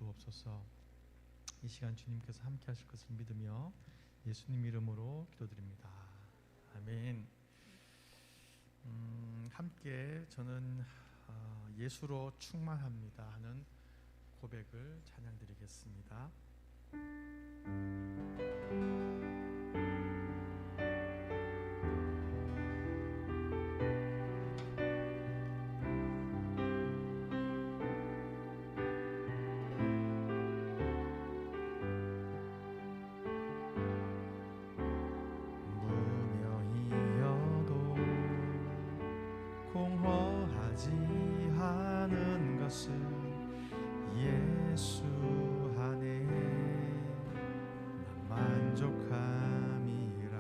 주옵소서. 이 시간 주님께서 함께 하실 것을 믿으며 예수님 이름으로 기도드립니다. 아멘. 함께 저는 예수로 충만합니다 하는 고백을 찬양드리겠습니다. 공허하지 않은 것은 예수 안에 난 만족함이라.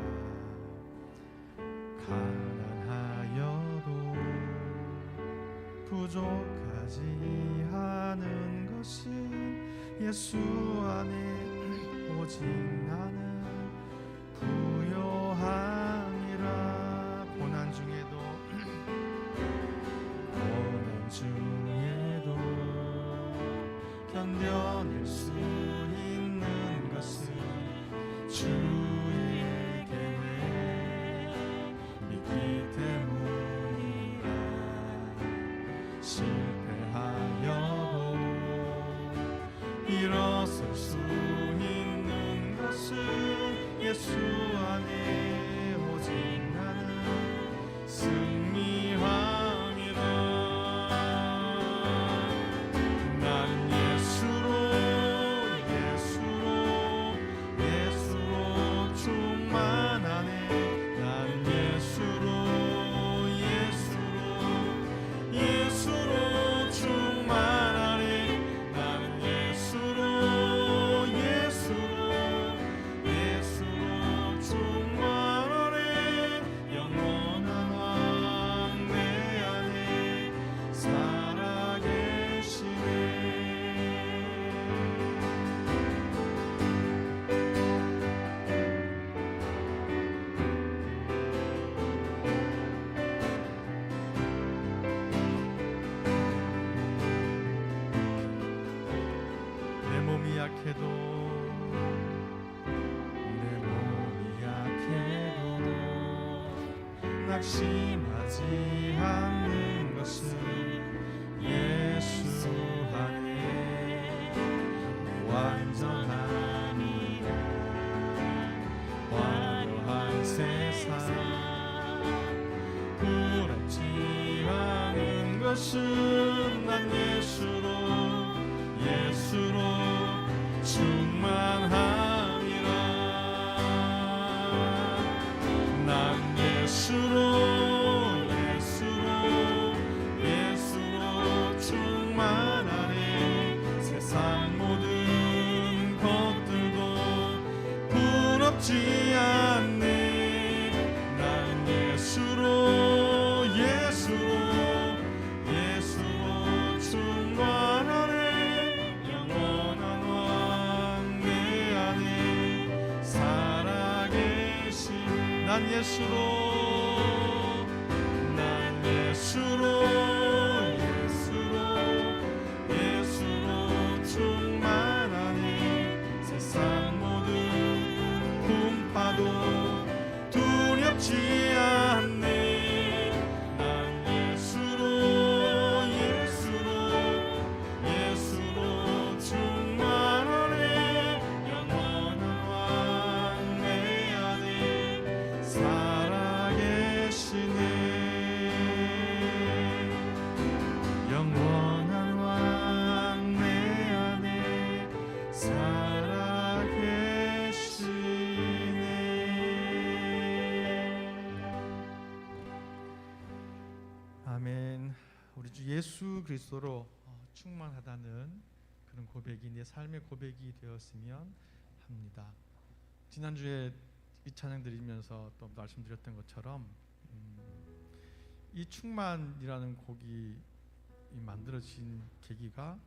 가난하여도 부족하지 않은 것은 예수 안에 오직 나는 부요함이라. 고난 중에도 견뎌낼 수 있는 것은 주의 계획 믿기 때문이라. 실패하여도 일어설 수 있는 것은 예수 안에 오직 나는 승리함. 내 몸이 약해도 낙심하지 않는 것은 예수 안에 완전함이라. 화려한 세상 부럽지 않은 것은 난 예수로 충만함이라. 난 예수로 충만하네. 세상 모든 것들도 부럽지 않네. 난 예수로 충만하네. 영원한 왕 내 안에 살아계신 난 예수로 충만하니. 세상 모든 풍파도 두렵지 않네. 난 예수로 충만하네. 영원한 왕 내 안에 살아계시네. 영원한 왕 내 안에 살아계시네. 아멘. 우리 주 예수 그리스도로 충만하다는 그런 고백이 내 삶의 고백이 되었으면 합니다. 지난주에 이 찬양 드리면서 또 말씀드렸던 것처럼 이 충만이라는 곡이 만들어진 계기가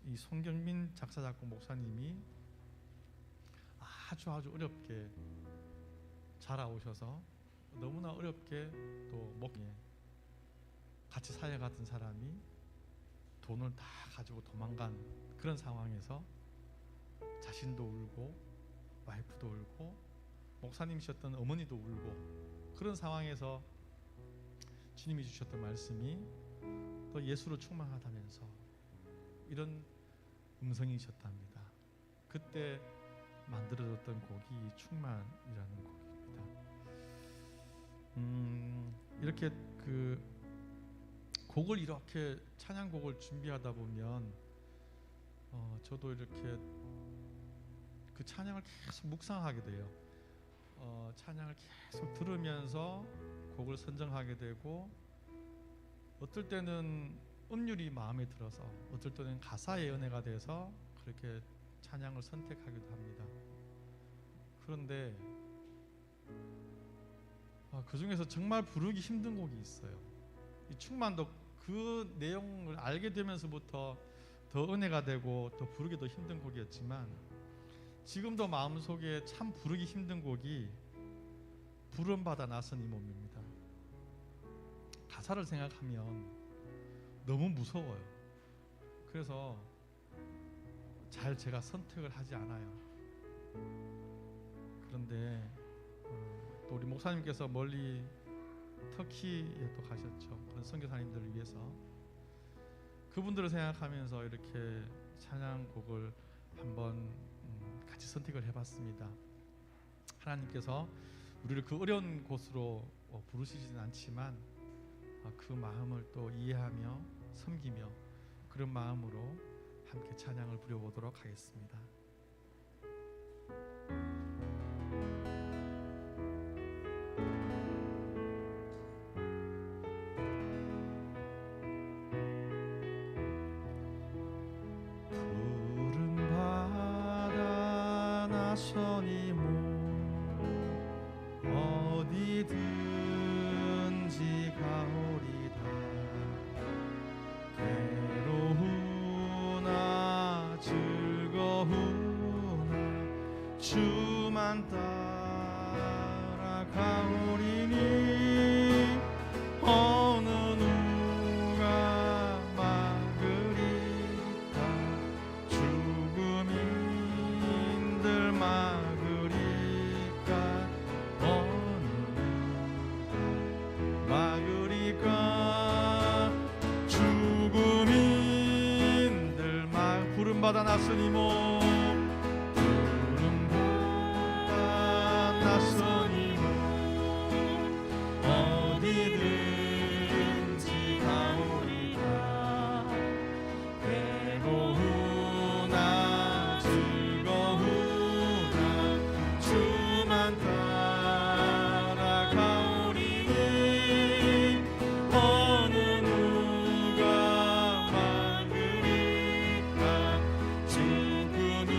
이 송경민 작사 작곡 목사님이 아주 어렵게 자라오셔서 너무나 어렵게 또 같이 살아가던 사람이 돈을 다 가지고 도망간 그런 상황에서 자신도 울고 와이프도 울고 목사님이셨던 어머니도 울고 그런 상황에서 주님이 주셨던 말씀이 또 예수로 충만하다면서 이런 음성이셨답니다. 그때 만들어졌던 곡이 충만이라는 곡입니다. 이렇게 그 곡을 이렇게 찬양곡을 준비하다 보면 저도 이렇게 그 찬양을 계속 묵상하게 돼요. 찬양을 계속 들으면서 곡을 선정하게 되고 어떨 때는 음률이 마음에 들어서 어떨 때는 가사의 은혜가 돼서 그렇게 찬양을 선택하기도 합니다. 그런데 그 중에서 정말 부르기 힘든 곡이 있어요. 이 충만도 그 내용을 알게 되면서부터 더 은혜가 되고 더 부르기 더 힘든 곡이었지만 지금도 마음속에 참 부르기 힘든 곡이 부름받아 나선 이 몸입니다. 가사를 생각하면 너무 무서워요. 그래서 잘 제가 선택을 하지 않아요. 그런데 또 우리 목사님께서 멀리 터키에 또 가셨죠. 그런 선교사님들을 위해서 그분들을 생각하면서 이렇게 찬양곡을 한번 같이 선택을 해봤습니다. 하나님께서 우리를 그 어려운 곳으로 부르시지는 않지만 그 마음을 또 이해하며 섬기며 그런 마음으로 함께 찬양을 부려보도록 하겠습니다. 나서니 어디든지 가오리다. 괴로우나 즐거우나 주만 따라가오리니 어느 누가 막으리까. 죽음인들 막으리까. 어느 누가 막으리까. 죽음인들 막 부름받아 났으니 뭐 부름받아 났으니 뭐 어디든지 가오리라. 괴로우나 즐거우나 주만 따라가오리니 어느 누가 막으리까. 죽음인들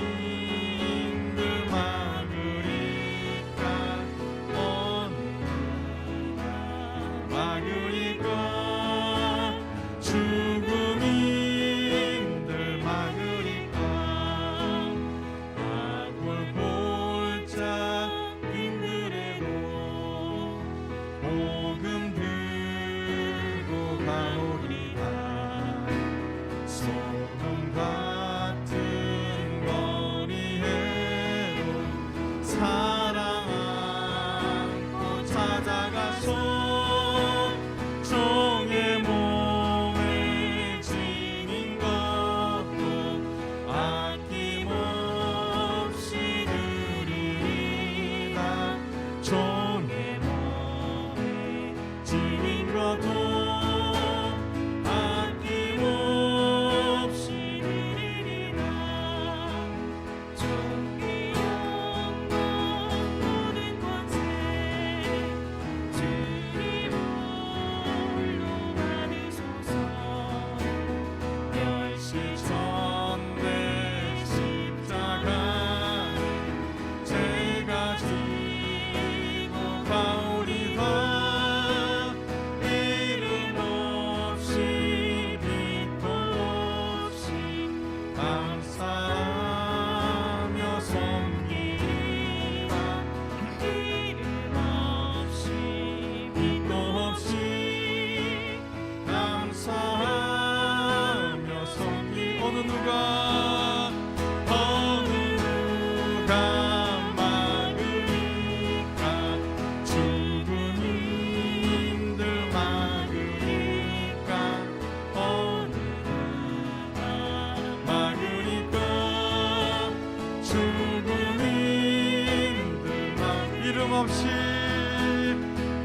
없이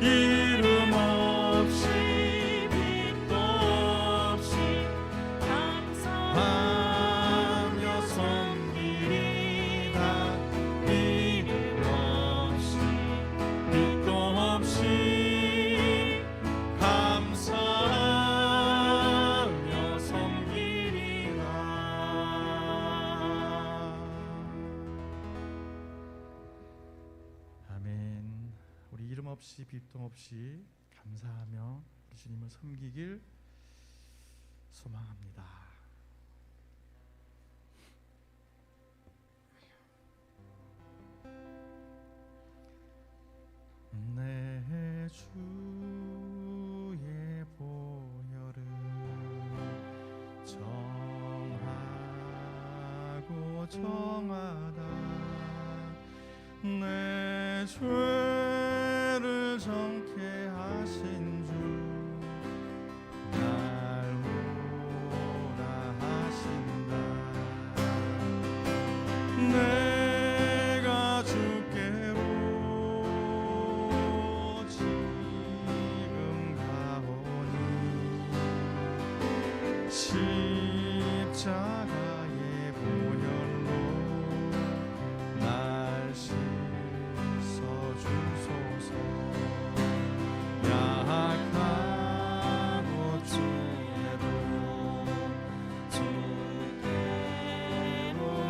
이름 없이 빛도 없이 감사하며 섬기리라. 이름 없이 빛도 없이 감사하며 섬기리라. 아멘. 우리 이름 없이 빛도 없이 감사하며 우리 주님을 섬기길 소망합니다. 내 주의 보혈은 정하고 정하다. 내 죄를 정케 하신 주 날 오라 하신다. 내가 주께로 지금 가오니 십자가의 보혈로 날 씻어주소서. 약하고 주께로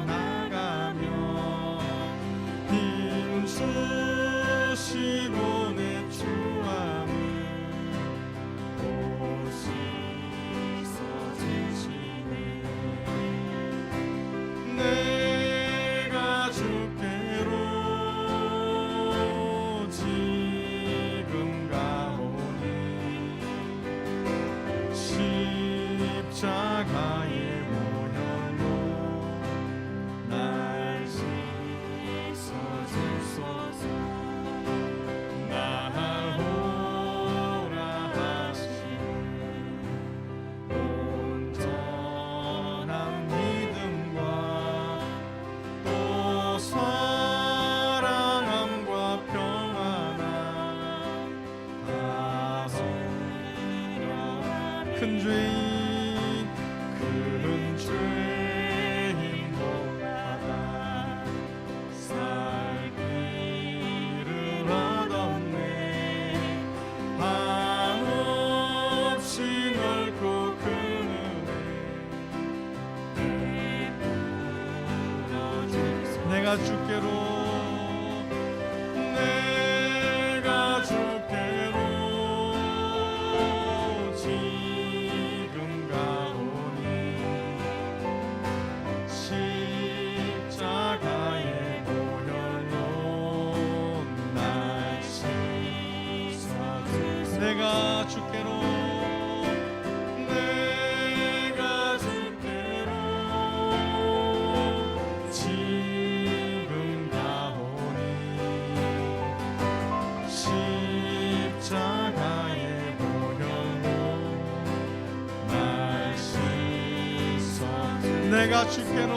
나가며 힘주시고 내 주함을 오 씻어주시네. 내가 주께로 지금 가오니 십자가의 보혈로 날 씻어주소서. 날 오라 하시는 온전한 믿음과 또 사랑함과 평안함 다스려. 큰 죄인 복받아 살 길을 얻었네. 한없이 넓고 큰 은혜 베풀어주소서. 내가 주께로 지금 가오니 십자가의 보혈로 날 씻어주소서. 내가 주께로 지금 가오니 십자가의 보혈로 날 씻어주소서. 내가 주께로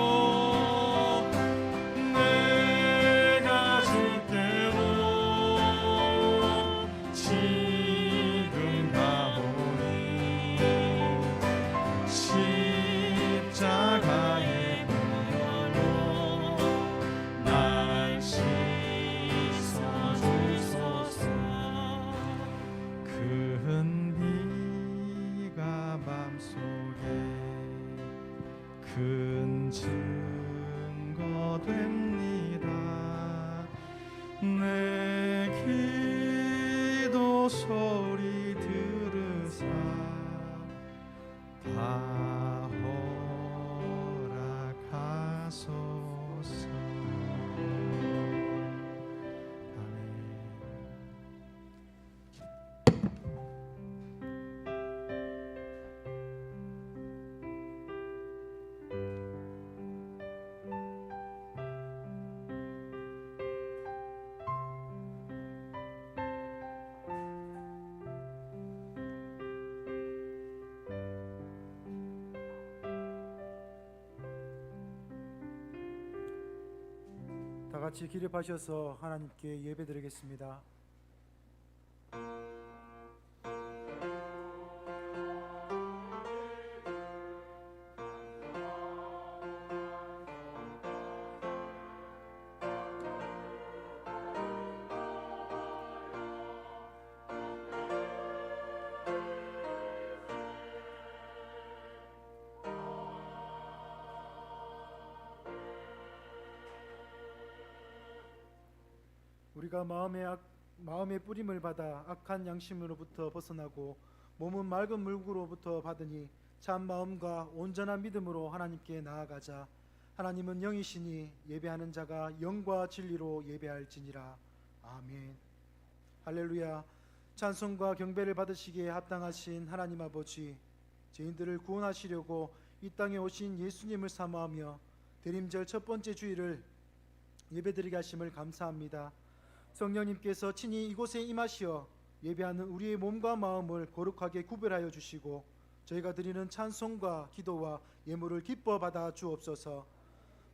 지금 가오니 십자가의 보혈로 날 씻어주소서. 큰 비가 맘속에 큰 증거 됩니다. 내 기도 소리 들으사 다 허락하소서. 아멘. 다 같이 기립하셔서 하나님께 예배드리겠습니다. 우리가 마음의 뿌림을 받아 악한 양심으로부터 벗어나고 몸은 맑은 물구로부터 받으니 참 마음과 온전한 믿음으로 하나님께 나아가자. 하나님은 영이시니 예배하는 자가 영과 진리로 예배할지니라. 아멘. 할렐루야. 찬송과 경배를 받으시기에 합당하신 하나님 아버지, 죄인들을 구원하시려고 이 땅에 오신 예수님을 사모하며 대림절 첫 번째 주일을 예배드리게 하심을 감사합니다. 성령님께서 친히 이곳에 임하시어 예배하는 우리의 몸과 마음을 거룩하게 구별하여 주시고 저희가 드리는 찬송과 기도와 예물을 기뻐 받아 주옵소서.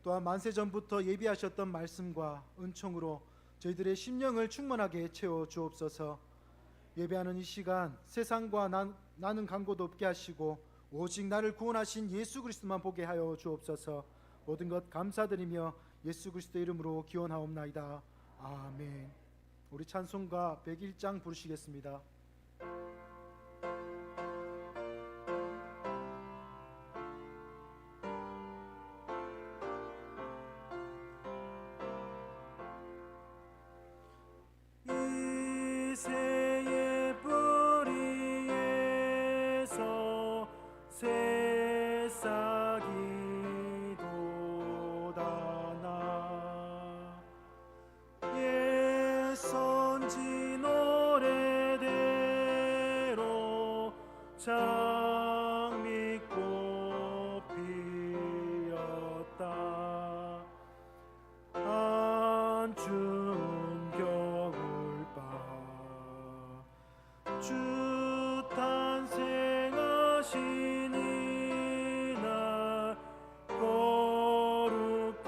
또한 만세전부터 예비하셨던 말씀과 은총으로 저희들의 심령을 충만하게 채워 주옵소서. 예배하는 이 시간 세상과 나는 간고도 없게 하시고 오직 나를 구원하신 예수 그리스도만 보게 하여 주옵소서. 모든 것 감사드리며 예수 그리스도의 이름으로 기원하옵나이다. 아멘. 우리 찬송가 101장 부르시겠습니다. 이새의 뿌리에서 새싹이 돋아나 선지 노래대로 장미꽃 피었다. 안추운 겨울밤 주 탄생하신 이날 거룩한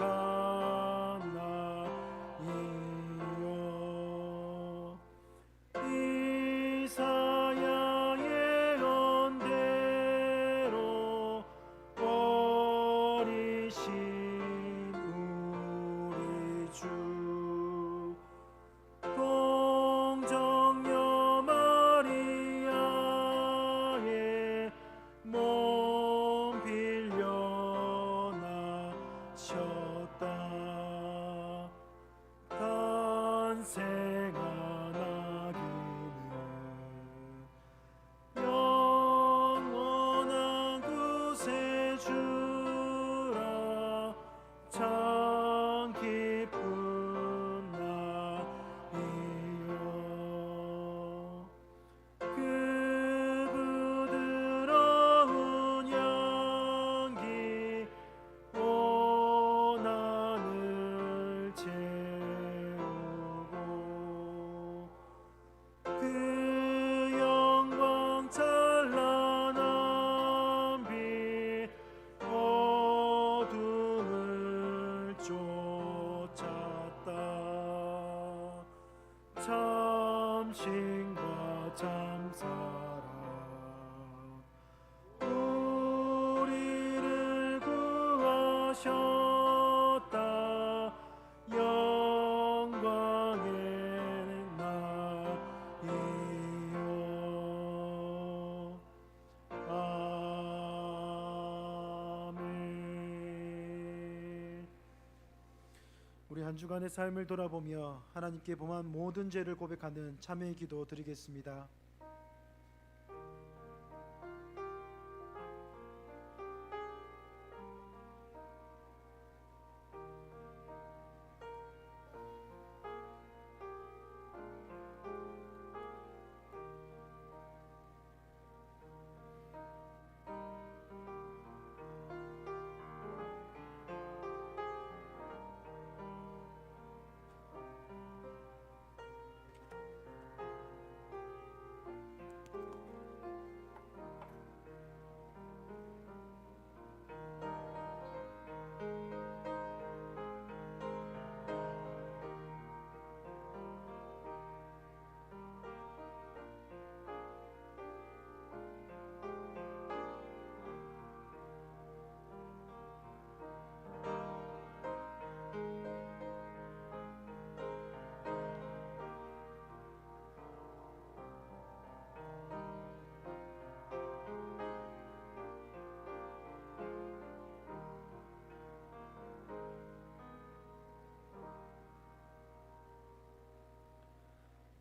날이여. 이사야 예언대로 어리신 우리 주 동정녀 마리아의 몸 빌려 나셨다. 탄생한 아기는 영원한 구세주라. 참 기쁜 날이여. 그 부드러운 향기 온 하늘 채우고 그 영광 찬란한 빛 어둠을 쫓았다. 참신과 참사랑 우리를 구하셨다. 영광의 날이여. 아멘. 우리 한 주간의 삶을 돌아보며 하나님께 범한 모든 죄를 고백하는 참회의 기도 드리겠습니다.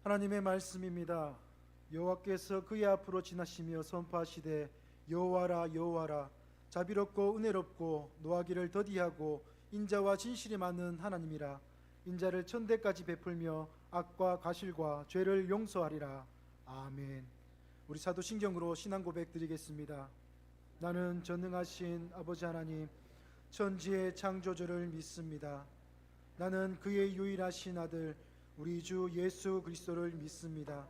하나님의 말씀입니다. 여호와께서 그의 앞으로 지나시며 선포하시되 여호와라 여호와라 자비롭고 은혜롭고 노하기를 더디하고 인자와 진실이 많은 하나님이라. 인자를 천대까지 베풀며 악과 가실과 죄를 용서하리라. 아멘. 우리 사도신경으로 신앙 고백 드리겠습니다. 나는 전능하신 아버지 하나님 천지의 창조주를 믿습니다. 나는 그의 유일하신 아들 우리 주 예수 그리스도를 믿습니다.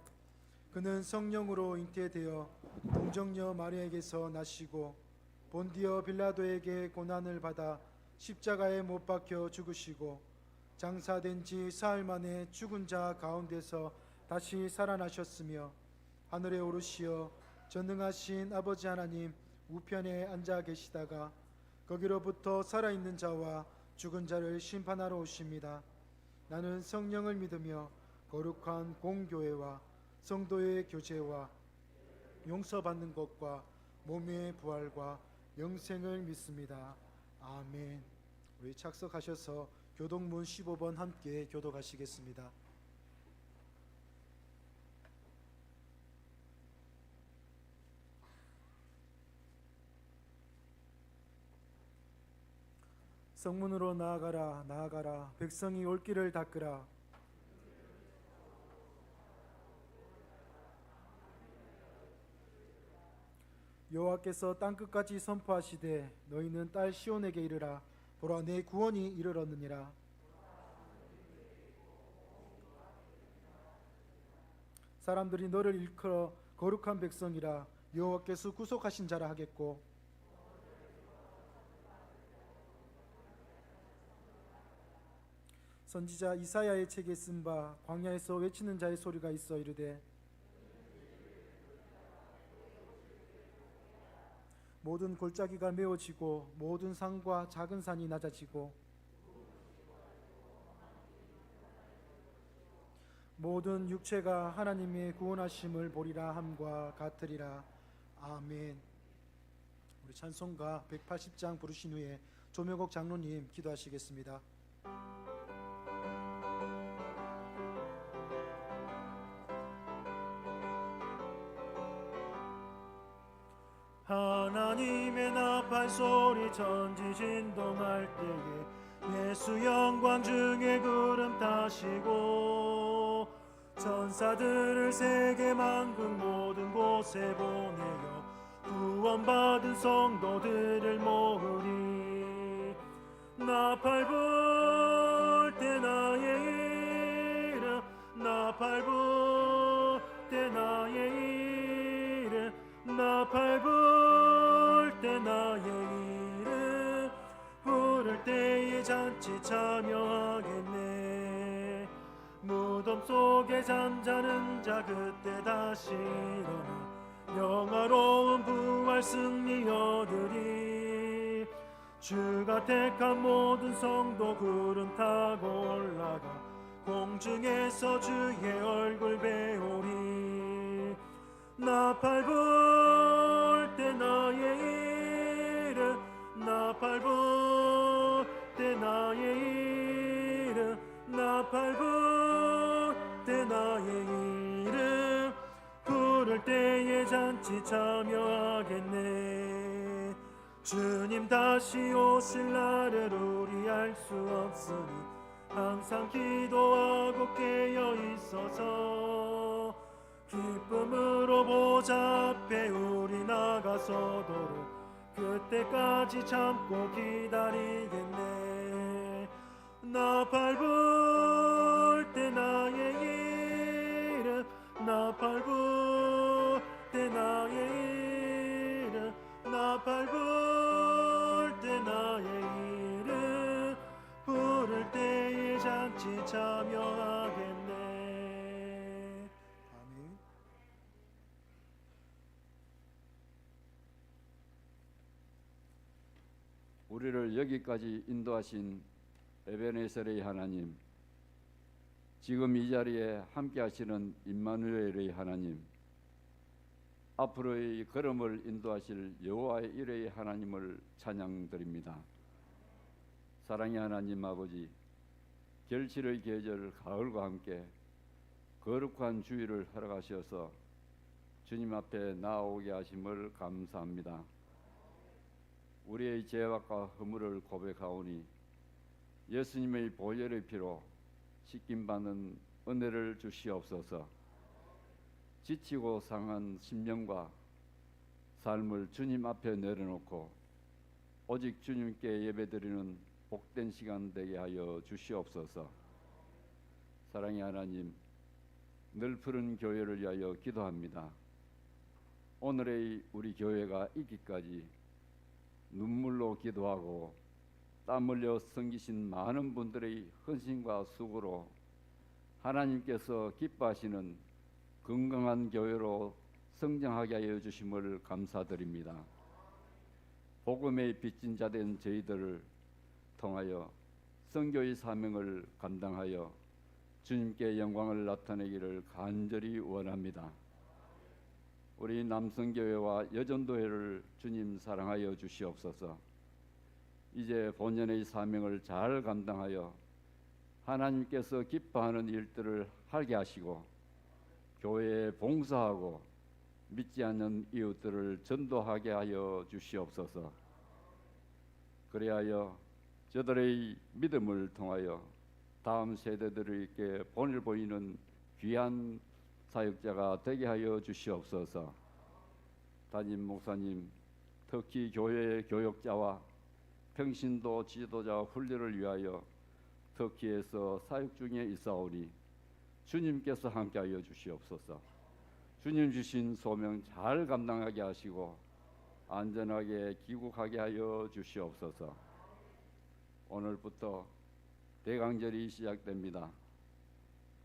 그는 성령으로 잉태되어 동정녀 마리아에게서 나시고 본디어 빌라도에게 고난을 받아 십자가에 못 박혀 죽으시고 장사된 지 사흘 만에 죽은 자 가운데서 다시 살아나셨으며 하늘에 오르시어 전능하신 아버지 하나님 우편에 앉아 계시다가 거기로부터 살아있는 자와 죽은 자를 심판하러 오십니다. 나는 성령을 믿으며 거룩한 공교회와 성도의 교제와 용서받는 것과 몸의 부활과 영생을 믿습니다. 아멘. 우리 착석하셔서 교동문 15번 함께 교독하시겠습니다. 성문으로 나아가라 나아가라 백성이 올 길을 닦으라. 여호와께서 땅끝까지 선포하시되 너희는 딸 시온에게 이르라. 보라 내 구원이 이르렀느니라. 사람들이 너를 일컬어 거룩한 백성이라 여호와께서 구속하신 자라 하겠고 선지자 이사야의 책에 쓴 바 광야에서 외치는 자의 소리가 있어 이르되 모든 골짜기가 메워지고 모든 산과 작은 산이 낮아지고 모든 육체가 하나님의 구원하심을 보리라 함과 같으리라. 아멘. 우리 찬송가 180장 부르신 후에 조명옥 장로님 기도하시겠습니다. 하나님의 나팔 소리 천지 진동할 때에 예수 영광 중에 구름 타시고 천사들을 세계 만국 모든 곳에 보내어 구원받은 성도들을 모으리. 나팔 불 때 나의 이름 나팔 불 때 나의 이름 나팔 불 때 나의 이름 부를 때에 잔치 참여하겠네. 무덤 속에 잠자는 자 그때 다시 일어나 영화로운 부활 승리 얻으리. 주가 택한 모든 성도 구름 타고 올라가 공중에서 주의 얼굴 배우리. 나팔 불 때 나의 이름 나팔 불 때 나의 이름 나팔 불 때 나의 이름 부를 때에 잔치 참여하겠네. 주님 다시 오실 날을 우리 알 수 없으니 항상 기도하고 깨어 있어서 기쁨으로 보좌 앞에 우리 나가서도록 그때까지 참고 기다리겠네. 나팔 불 때 나의 이름 나팔 불 때 나의 이름 나팔 불 때 나의 이름 부를 때에 잔치 참여하겠네. 아멘. 우리를 여기까지 인도하신 에베네셀의 하나님, 지금 이 자리에 함께 하시는 임마누엘의 하나님, 앞으로의 걸음을 인도하실 여호와의 이레의 하나님을 찬양드립니다. 사랑의 하나님 아버지, 결실의 계절 가을과 함께 거룩한 주일을 허락하셔서 주님 앞에 나아오게 하심을 감사합니다. 우리의 죄악과 허물을 고백하오니 예수님의 보혈의 피로 씻김받는 은혜를 주시옵소서. 지치고 상한 심령과 삶을 주님 앞에 내려놓고 오직 주님께 예배드리는 복된 시간 되게 하여 주시옵소서. 사랑의 하나님, 늘 푸른 교회를 위하여 기도합니다. 오늘의 우리 교회가 있기까지 눈물로 기도하고 땀 흘려 섬기신 많은 분들의 헌신과 수고로 하나님께서 기뻐하시는 건강한 교회로 성장하게 하여 주심을 감사드립니다. 복음의 빚진 자 된 저희들을 통하여 선교의 사명을 감당하여 주님께 영광을 나타내기를 간절히 원합니다. 우리 남성교회와 여전도회를 주님 사랑하여 주시옵소서. 이제 본연의 사명을 잘 감당하여 하나님께서 기뻐하는 일들을 하게 하시고 교회에 봉사하고 믿지 않는 이웃들을 전도하게 하여 주시옵소서. 그리하여 저들의 믿음을 통하여 다음 세대들에게 본을 보이는 귀한 사역자가 되게 하여 주시옵소서. 담임 목사님, 특히 교회의 교역자와 평신도 지도자 훈련을 위하여 터키에서 사역 중에 있사오니 주님께서 함께하여 주시옵소서. 주님 주신 소명 잘 감당하게 하시고 안전하게 귀국하게 하여 주시옵소서. 오늘부터 대강절이 시작됩니다.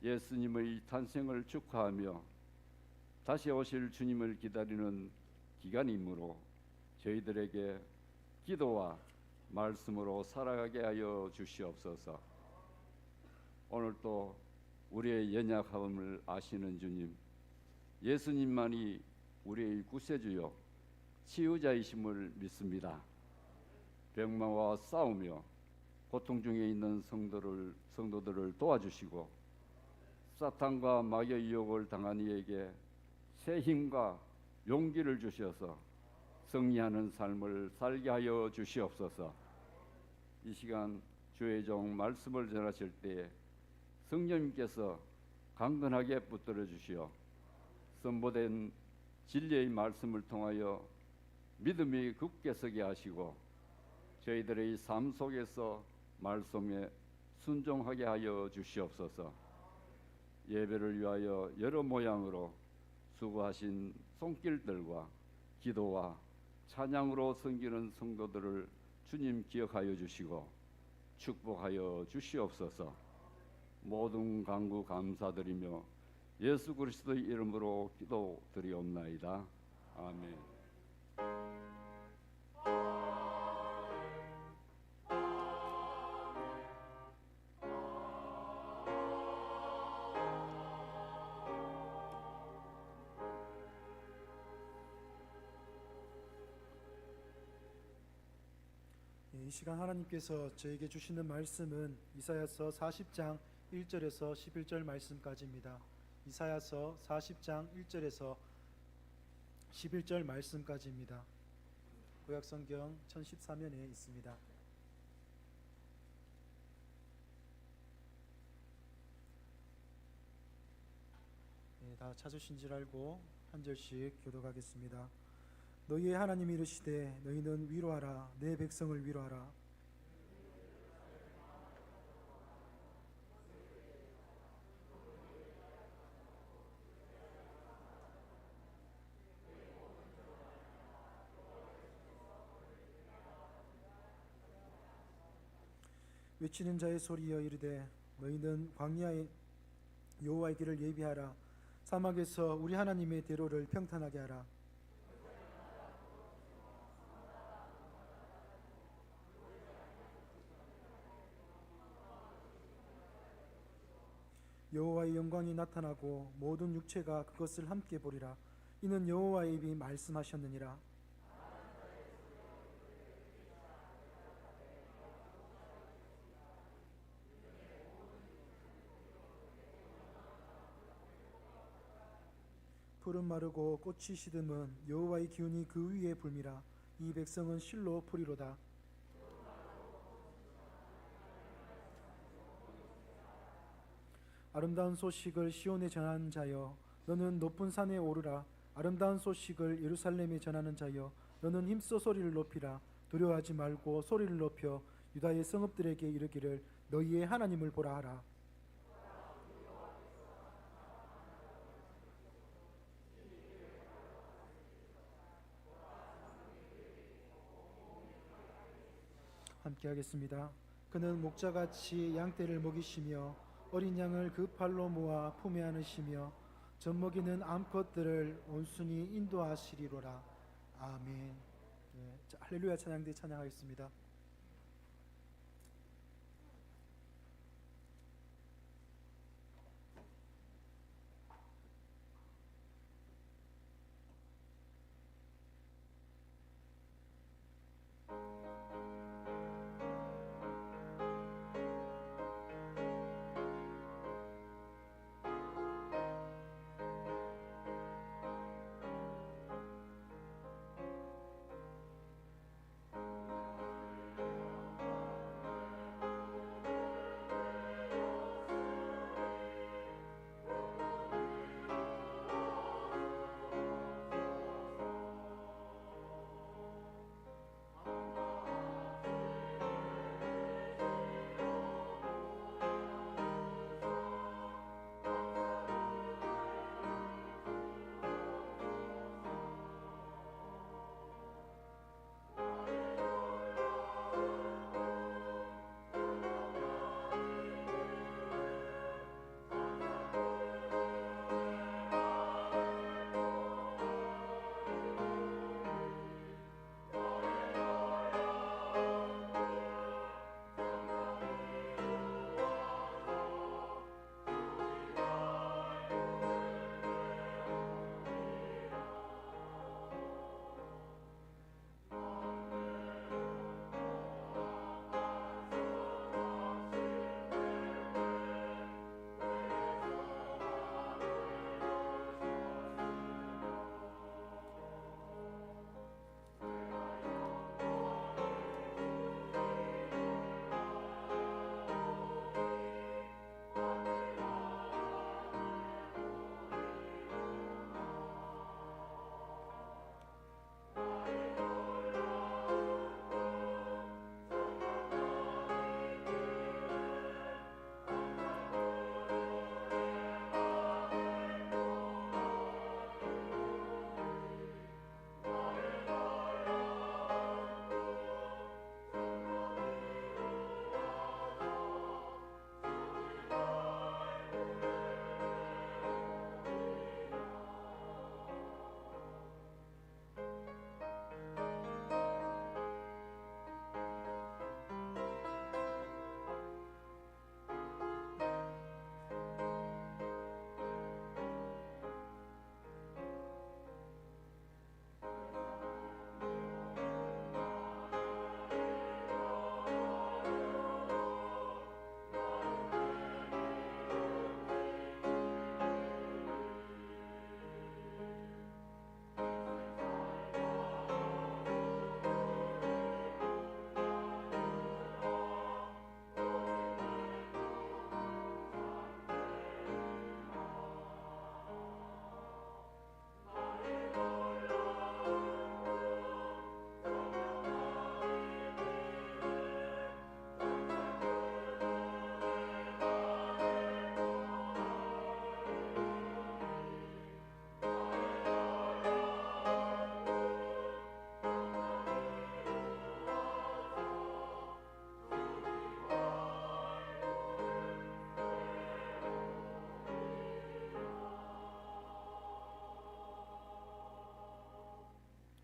예수님의 탄생을 축하하며 다시 오실 주님을 기다리는 기간이므로 저희들에게 기도와 말씀으로 살아가게 하여 주시옵소서. 오늘도 우리의 연약함을 아시는 주님, 예수님만이 우리의 구세주요 치유자이심을 믿습니다. 병마와 싸우며 고통 중에 있는 성도들을 도와주시고 사탄과 마귀의 유혹을 당한 이에게 새 힘과 용기를 주셔서 승리하는 삶을 살게 하여 주시옵소서. 이 시간 주의 종 말씀을 전하실 때에 성령님께서 강건하게 붙들어 주시어 선보된 진리의 말씀을 통하여 믿음이 굳게 서게 하시고 저희들의 삶 속에서 말씀에 순종하게 하여 주시옵소서. 예배를 위하여 여러 모양으로 수고하신 손길들과 기도와 찬양으로 섬기는 성도들을 주님 기억하여 주시고 축복하여 주시옵소서. 모든 간구 감사드리며 예수 그리스도의 이름으로 기도드리옵나이다. 아멘. 이 시간 하나님께서 저에게 주시는 말씀은 이사야서 40장 1절에서 11절 말씀까지입니다. 이사야서 40장 1절에서 11절 말씀까지입니다. 구약성경 1014면에 있습니다. 다 찾으신 줄 알고 한 절씩 교독하겠습니다. 너희의 하나님이 이르시되 너희는 위로하라, 내 백성을 위로하라. 외치는 자의 소리여 이르되 너희는 광야에 여호와의 길을 예비하라. 사막에서 우리 하나님의 대로를 평탄하게 하라. 여호와의 영광이 나타나고 모든 육체가 그것을 함께 보리라. 이는 여호와의 입이 말씀하셨느니라. 풀은 마르고 꽃이 시듬은 여호와의 기운이 그 위에 불미라. 이 백성은 실로 풀이로다. 아름다운 소식을 시온에 전하는 자여, 너는 높은 산에 오르라. 아름다운 소식을 예루살렘에 전하는 자여, 너는 힘써 소리를 높이라. 두려워하지 말고 소리를 높여 유다의 성읍들에게 이르기를 너희의 하나님을 보라 하라. 함께 하겠습니다. 그는 목자같이 양떼를 먹이시며 어린 양을 그 팔로 모아 품에 안으시며 젖먹이는 암컷들을 온순히 인도하시리로라. 아멘. 네, 자, 할렐루야 찬양대 찬양하겠습니다.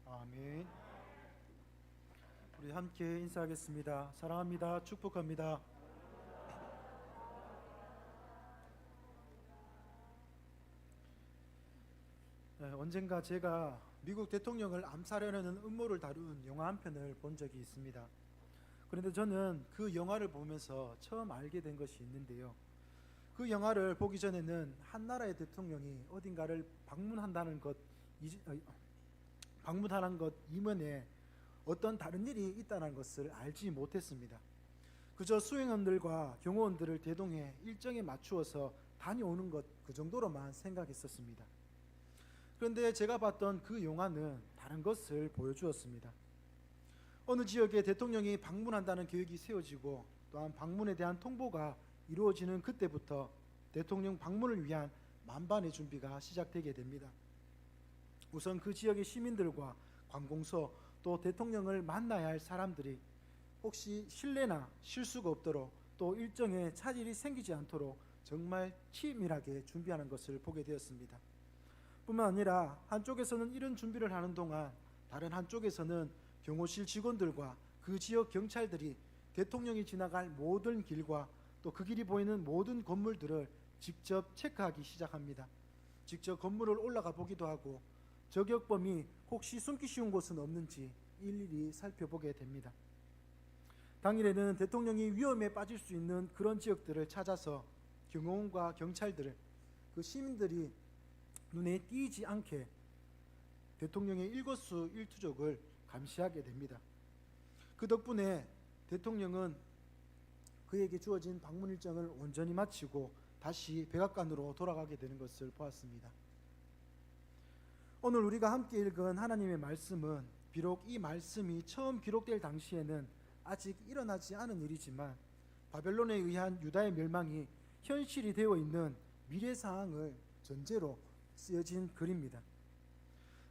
아멘. 우리 함께 인사하겠습니다. 사랑합니다. 축복합니다. 네, 언젠가 제가 미국 대통령을 암살하려는 음모를 다룬 영화 한 편을 본 적이 있습니다. 그런데 저는 그 영화를 보면서 처음 알게 된 것이 있는데요. 그 영화를 보기 전에는 한 나라의 대통령이 어딘가를 방문한다는 것 이면에 어떤 다른 일이 있다는 것을 알지 못했습니다. 그저 수행원들과 경호원들을 대동해 일정에 맞추어서 다녀오는 것 그 정도로만 생각했었습니다. 그런데 제가 봤던 그 영화는 다른 것을 보여주었습니다. 어느 지역에 대통령이 방문한다는 계획이 세워지고 또한 방문에 대한 통보가 이루어지는 그때부터 대통령 방문을 위한 만반의 준비가 시작되게 됩니다. 우선 그 지역의 시민들과 관공서 또 대통령을 만나야 할 사람들이 혹시 실례나 실수가 없도록 또 일정에 차질이 생기지 않도록 정말 치밀하게 준비하는 것을 보게 되었습니다. 뿐만 아니라 한쪽에서는 이런 준비를 하는 동안 다른 한쪽에서는 경호실 직원들과 그 지역 경찰들이 대통령이 지나갈 모든 길과 또 그 길이 보이는 모든 건물들을 직접 체크하기 시작합니다. 직접 건물을 올라가 보기도 하고 저격범이 혹시 숨기 쉬운 곳은 없는지 일일이 살펴보게 됩니다. 당일에는 대통령이 위험에 빠질 수 있는 그런 지역들을 찾아서 경호원과 경찰들을 그 시민들이 눈에 띄지 않게 대통령의 일거수일투족을 감시하게 됩니다. 그 덕분에 대통령은 그에게 주어진 방문 일정을 온전히 마치고 다시 백악관으로 돌아가게 되는 것을 보았습니다. 오늘 우리가 함께 읽은 하나님의 말씀은 비록 이 말씀이 처음 기록될 당시에는 아직 일어나지 않은 일이지만 바벨론에 의한 유다의 멸망이 현실이 되어 있는 미래 상황을 전제로 쓰여진 글입니다.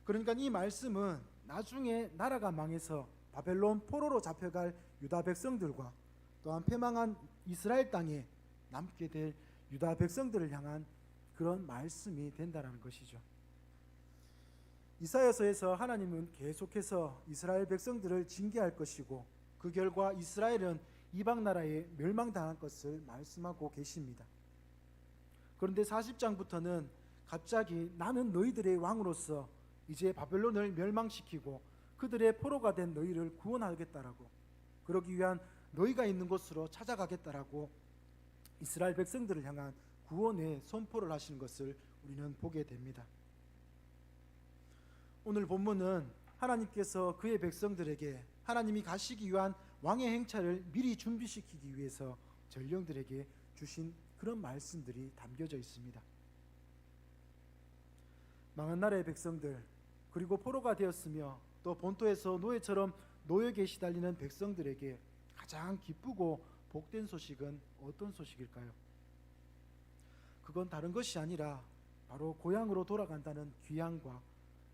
그러니까 이 말씀은 나중에 나라가 망해서 바벨론 포로로 잡혀갈 유다 백성들과 또한 패망한 이스라엘 땅에 남게 될 유다 백성들을 향한 그런 말씀이 된다는 것이죠. 이사야서에서 하나님은 계속해서 이스라엘 백성들을 징계할 것이고 그 결과 이스라엘은 이방 나라에 멸망당할 것을 말씀하고 계십니다. 그런데 40장부터는 갑자기 나는 너희들의 왕으로서 이제 바벨론을 멸망시키고 그들의 포로가 된 너희를 구원하겠다라고, 그러기 위한 너희가 있는 곳으로 찾아가겠다라고 이스라엘 백성들을 향한 구원의 선포를 하시는 것을 우리는 보게 됩니다. 오늘 본문은 하나님께서 그의 백성들에게 하나님이 가시기 위한 왕의 행차를 미리 준비시키기 위해서 전령들에게 주신 그런 말씀들이 담겨져 있습니다. 망한 나라의 백성들, 그리고 포로가 되었으며 또 본토에서 노예처럼 노역에 시달리는 백성들에게 가장 기쁘고 복된 소식은 어떤 소식일까요? 그건 다른 것이 아니라 바로 고향으로 돌아간다는 귀향과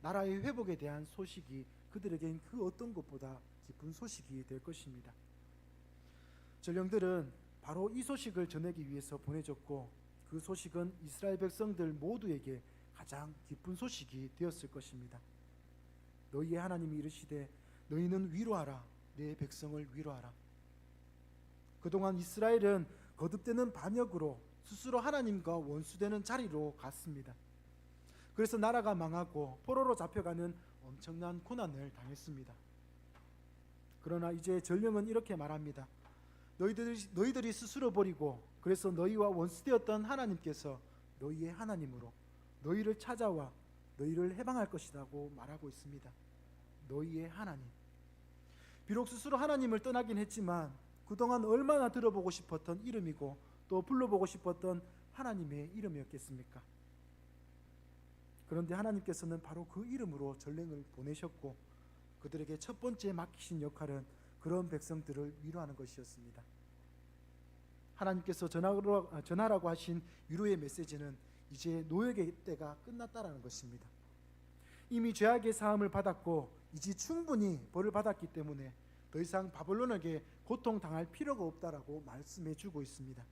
나라의 회복에 대한 소식이 그들에겐 그 어떤 것보다 기쁜 소식이 될 것입니다. 전령들은 바로 이 소식을 전하기 위해서 보내졌고 그 소식은 이스라엘 백성들 모두에게 가장 기쁜 소식이 되었을 것입니다. 너희의 하나님이 이르시되 너희는 위로하라, 내 백성을 위로하라. 그동안 이스라엘은 거듭되는 반역으로 스스로 하나님과 원수되는 자리로 갔습니다. 그래서 나라가 망하고 포로로 잡혀가는 엄청난 고난을 당했습니다. 그러나 이제 전령은 이렇게 말합니다. 너희들이 스스로 버리고 그래서 너희와 원수되었던 하나님께서 너희의 하나님으로 너희를 찾아와 너희를 해방할 것이라고 말하고 있습니다. 너희의 하나님. 비록 스스로 하나님을 떠나긴 했지만 그동안 얼마나 들어보고 싶었던 이름이고 또 불러보고 싶었던 하나님의 이름이었겠습니까? 그런데 하나님께서는 바로 그 이름으로 전령을 보내셨고 그들에게 첫 번째 맡기신 역할은 그런 백성들을 위로하는 것이었습니다. 하나님께서 전하라고 하신 위로의 메시지는 이제 노역의 때가 끝났다라는 것입니다. 이미 죄악의 사함을 받았고 이제 충분히 벌을 받았기 때문에 더 이상 바벨론에게 고통당할 필요가 없다라고 말씀해 주고 있습니다.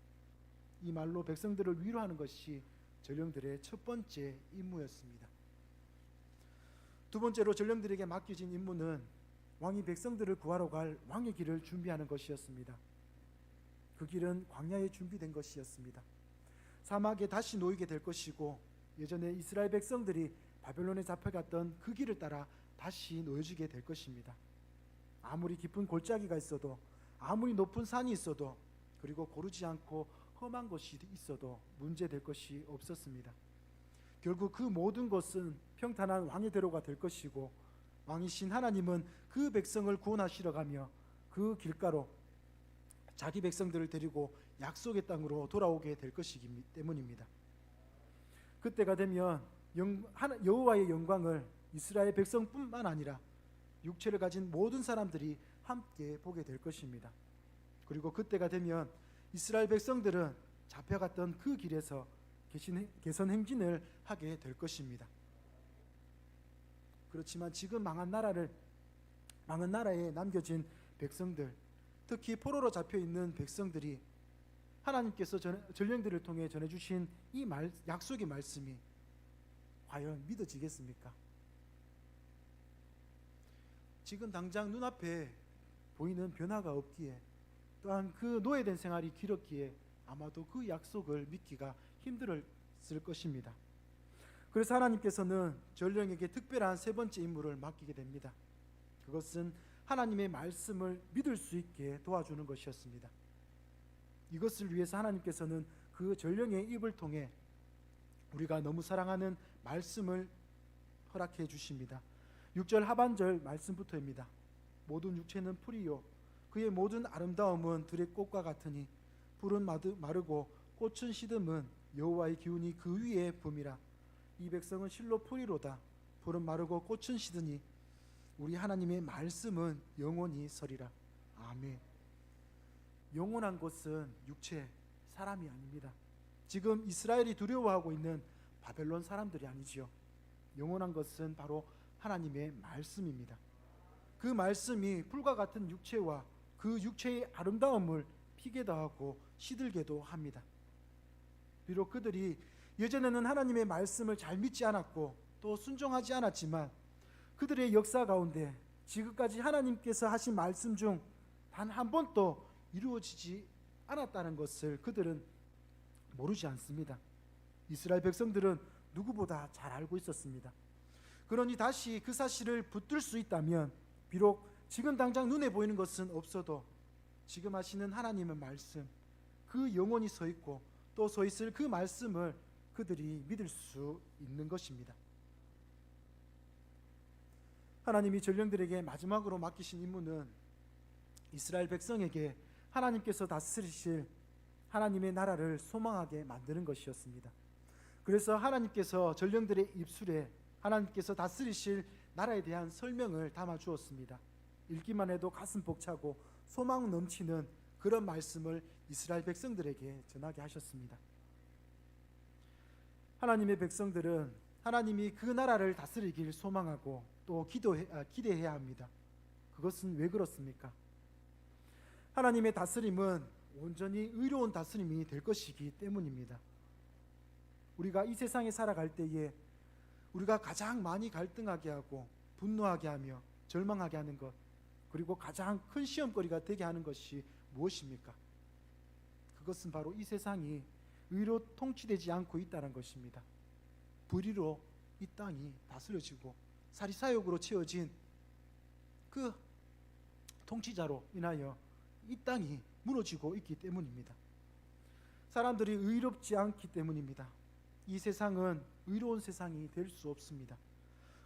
이 말로 백성들을 위로하는 것이 전령들의 첫 번째 임무였습니다. 두 번째로 전령들에게 맡겨진 임무는 왕이 백성들을 구하러 갈 왕의 길을 준비하는 것이었습니다. 그 길은 광야에 준비된 것이었습니다. 사막에 다시 놓이게 될 것이고 예전에 이스라엘 백성들이 바벨론에 잡혀갔던 그 길을 따라 다시 놓여지게 될 것입니다. 아무리 깊은 골짜기가 있어도 아무리 높은 산이 있어도 그리고 고르지 않고 험한 것이 있어도 문제될 것이 없었습니다. 결국 그 모든 것은 평탄한 왕의 대로가 될 것이고 왕이신 하나님은 그 백성을 구원하시러 가며 그 길가로 자기 백성들을 데리고 약속의 땅으로 돌아오게 될 것이기 때문입니다. 그때가 되면 여호와의 영광을 이스라엘 백성뿐만 아니라 육체를 가진 모든 사람들이 함께 보게 될 것입니다. 그리고 그때가 되면 이스라엘 백성들은 잡혀갔던 그 길에서 개선 행진을 하게 될 것입니다. 그렇지만 지금 망한 나라에 남겨진 백성들, 특히 포로로 잡혀 있는 백성들이 하나님께서 전령들을 통해 전해주신 이 약속의 말씀이 과연 믿어지겠습니까? 지금 당장 눈앞에 보이는 변화가 없기에, 또한 그 노예된 생활이 길었기에 아마도 그 약속을 믿기가 힘들었을 것입니다. 그래서 하나님께서는 전령에게 특별한 세 번째 임무를 맡기게 됩니다. 그것은 하나님의 말씀을 믿을 수 있게 도와주는 것이었습니다. 이것을 위해서 하나님께서는 그 전령의 입을 통해 우리가 너무 사랑하는 말씀을 허락해 주십니다. 6절 하반절 말씀부터입니다. 모든 육체는 풀이요 그의 모든 아름다움은 들의 꽃과 같으니 풀은 마르고 꽃은 시듬은 여호와의 기운이 그 위에 붐이라. 이 백성은 실로 풀이로다. 풀은 마르고 꽃은 시드니 우리 하나님의 말씀은 영원히 서리라. 아멘. 영원한 것은 육체, 사람이 아닙니다. 지금 이스라엘이 두려워하고 있는 바벨론 사람들이 아니지요. 영원한 것은 바로 하나님의 말씀입니다. 그 말씀이 풀과 같은 육체와 그 육체의 아름다움을 피게도 하고 시들게도 합니다. 비록 그들이 예전에는 하나님의 말씀을 잘 믿지 않았고 또 순종하지 않았지만 그들의 역사 가운데 지금까지 하나님께서 하신 말씀 중 단 한 번도 이루어지지 않았다는 것을 그들은 모르지 않습니다. 이스라엘 백성들은 누구보다 잘 알고 있었습니다. 그러니 다시 그 사실을 붙들 수 있다면 비록 지금 당장 눈에 보이는 것은 없어도 지금 하시는 하나님의 말씀, 그 영원히 서 있고 또 서 있을 그 말씀을 그들이 믿을 수 있는 것입니다. 하나님이 전령들에게 마지막으로 맡기신 임무는 이스라엘 백성에게 하나님께서 다스리실 하나님의 나라를 소망하게 만드는 것이었습니다. 그래서 하나님께서 전령들의 입술에 하나님께서 다스리실 나라에 대한 설명을 담아 주었습니다. 읽기만 해도 가슴 벅차고 소망 넘치는 그런 말씀을 이스라엘 백성들에게 전하게 하셨습니다. 하나님의 백성들은 하나님이 그 나라를 다스리길 소망하고 또 기대해야 합니다. 그것은 왜 그렇습니까? 하나님의 다스림은 온전히 의로운 다스림이 될 것이기 때문입니다. 우리가 이 세상에 살아갈 때에 우리가 가장 많이 갈등하게 하고 분노하게 하며 절망하게 하는 것, 그리고 가장 큰 시험거리가 되게 하는 것이 무엇입니까? 그것은 바로 이 세상이 의로 통치되지 않고 있다는 것입니다. 불의로 이 땅이 다스려지고 사리사욕으로 채워진 그 통치자로 인하여 이 땅이 무너지고 있기 때문입니다. 사람들이 의롭지 않기 때문입니다. 이 세상은 의로운 세상이 될 수 없습니다.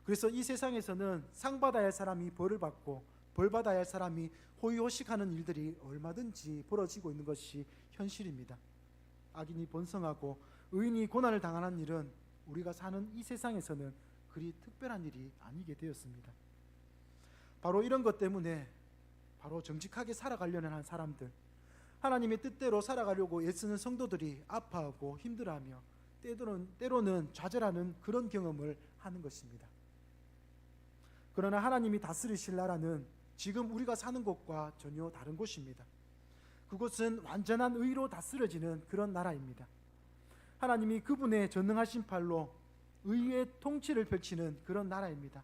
그래서 이 세상에서는 상 받아야 할 사람이 벌을 받고 벌 받아야 할 사람이 호의호식하는 일들이 얼마든지 벌어지고 있는 것이 현실입니다. 악인이 번성하고 의인이 고난을 당하는 일은 우리가 사는 이 세상에서는 그리 특별한 일이 아니게 되었습니다. 바로 이런 것 때문에 바로 정직하게 살아가려는 한 사람들, 하나님의 뜻대로 살아가려고 애쓰는 성도들이 아파하고 힘들어하며 때로는 좌절하는 그런 경험을 하는 것입니다. 그러나 하나님이 다스리실 나라는 지금 우리가 사는 곳과 전혀 다른 곳입니다. 그곳은 완전한 의로 다스려지는 그런 나라입니다. 하나님이 그분의 전능하신 팔로 의의 통치를 펼치는 그런 나라입니다.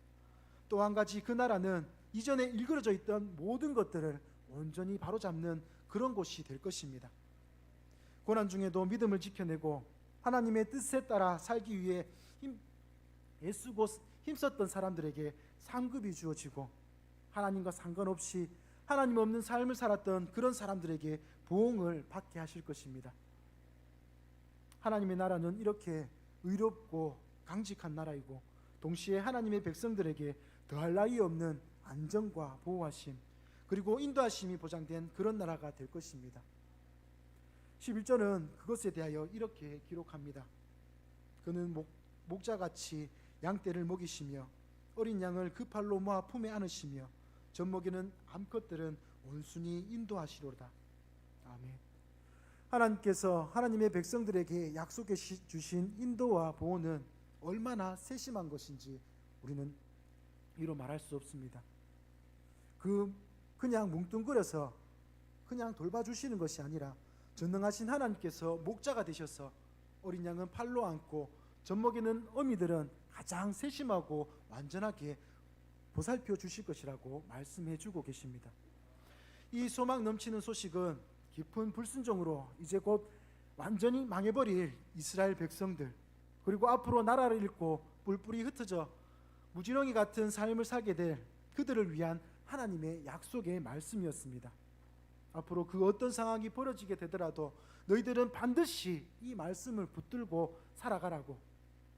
또 한 가지, 그 나라는 이전에 일그러져 있던 모든 것들을 온전히 바로잡는 그런 곳이 될 것입니다. 고난 중에도 믿음을 지켜내고 하나님의 뜻에 따라 살기 위해 애쓰고 힘썼던 사람들에게 상급이 주어지고, 하나님과 상관없이 하나님 없는 삶을 살았던 그런 사람들에게 보응을 받게 하실 것입니다. 하나님의 나라는 이렇게 의롭고 강직한 나라이고 동시에 하나님의 백성들에게 더할 나위 없는 안정과 보호하심 그리고 인도하심이 보장된 그런 나라가 될 것입니다. 11절은 그것에 대하여 이렇게 기록합니다. 그는 목자같이 양떼를 먹이시며 어린 양을 그 팔로 모아 품에 안으시며 젖먹이는 암컷들은 온순히 인도하시로다. 아멘. 하나님께서 하나님의 백성들에게 약속해 주신 인도와 보호는 얼마나 세심한 것인지 우리는 이로 말할 수 없습니다. 그냥 뭉뚱그려서 그냥 돌봐주시는 것이 아니라 전능하신 하나님께서 목자가 되셔서 어린 양은 팔로 안고 젖먹이는 어미들은 가장 세심하고 완전하게 보살펴 주실 것이라고 말씀해 주고 계십니다. 이 소망 넘치는 소식은 깊은 불순종으로 이제 곧 완전히 망해버릴 이스라엘 백성들 그리고 앞으로 나라를 잃고 뿔뿔이 흩어져 무지렁이 같은 삶을 살게 될 그들을 위한 하나님의 약속의 말씀이었습니다. 앞으로 그 어떤 상황이 벌어지게 되더라도 너희들은 반드시 이 말씀을 붙들고 살아가라고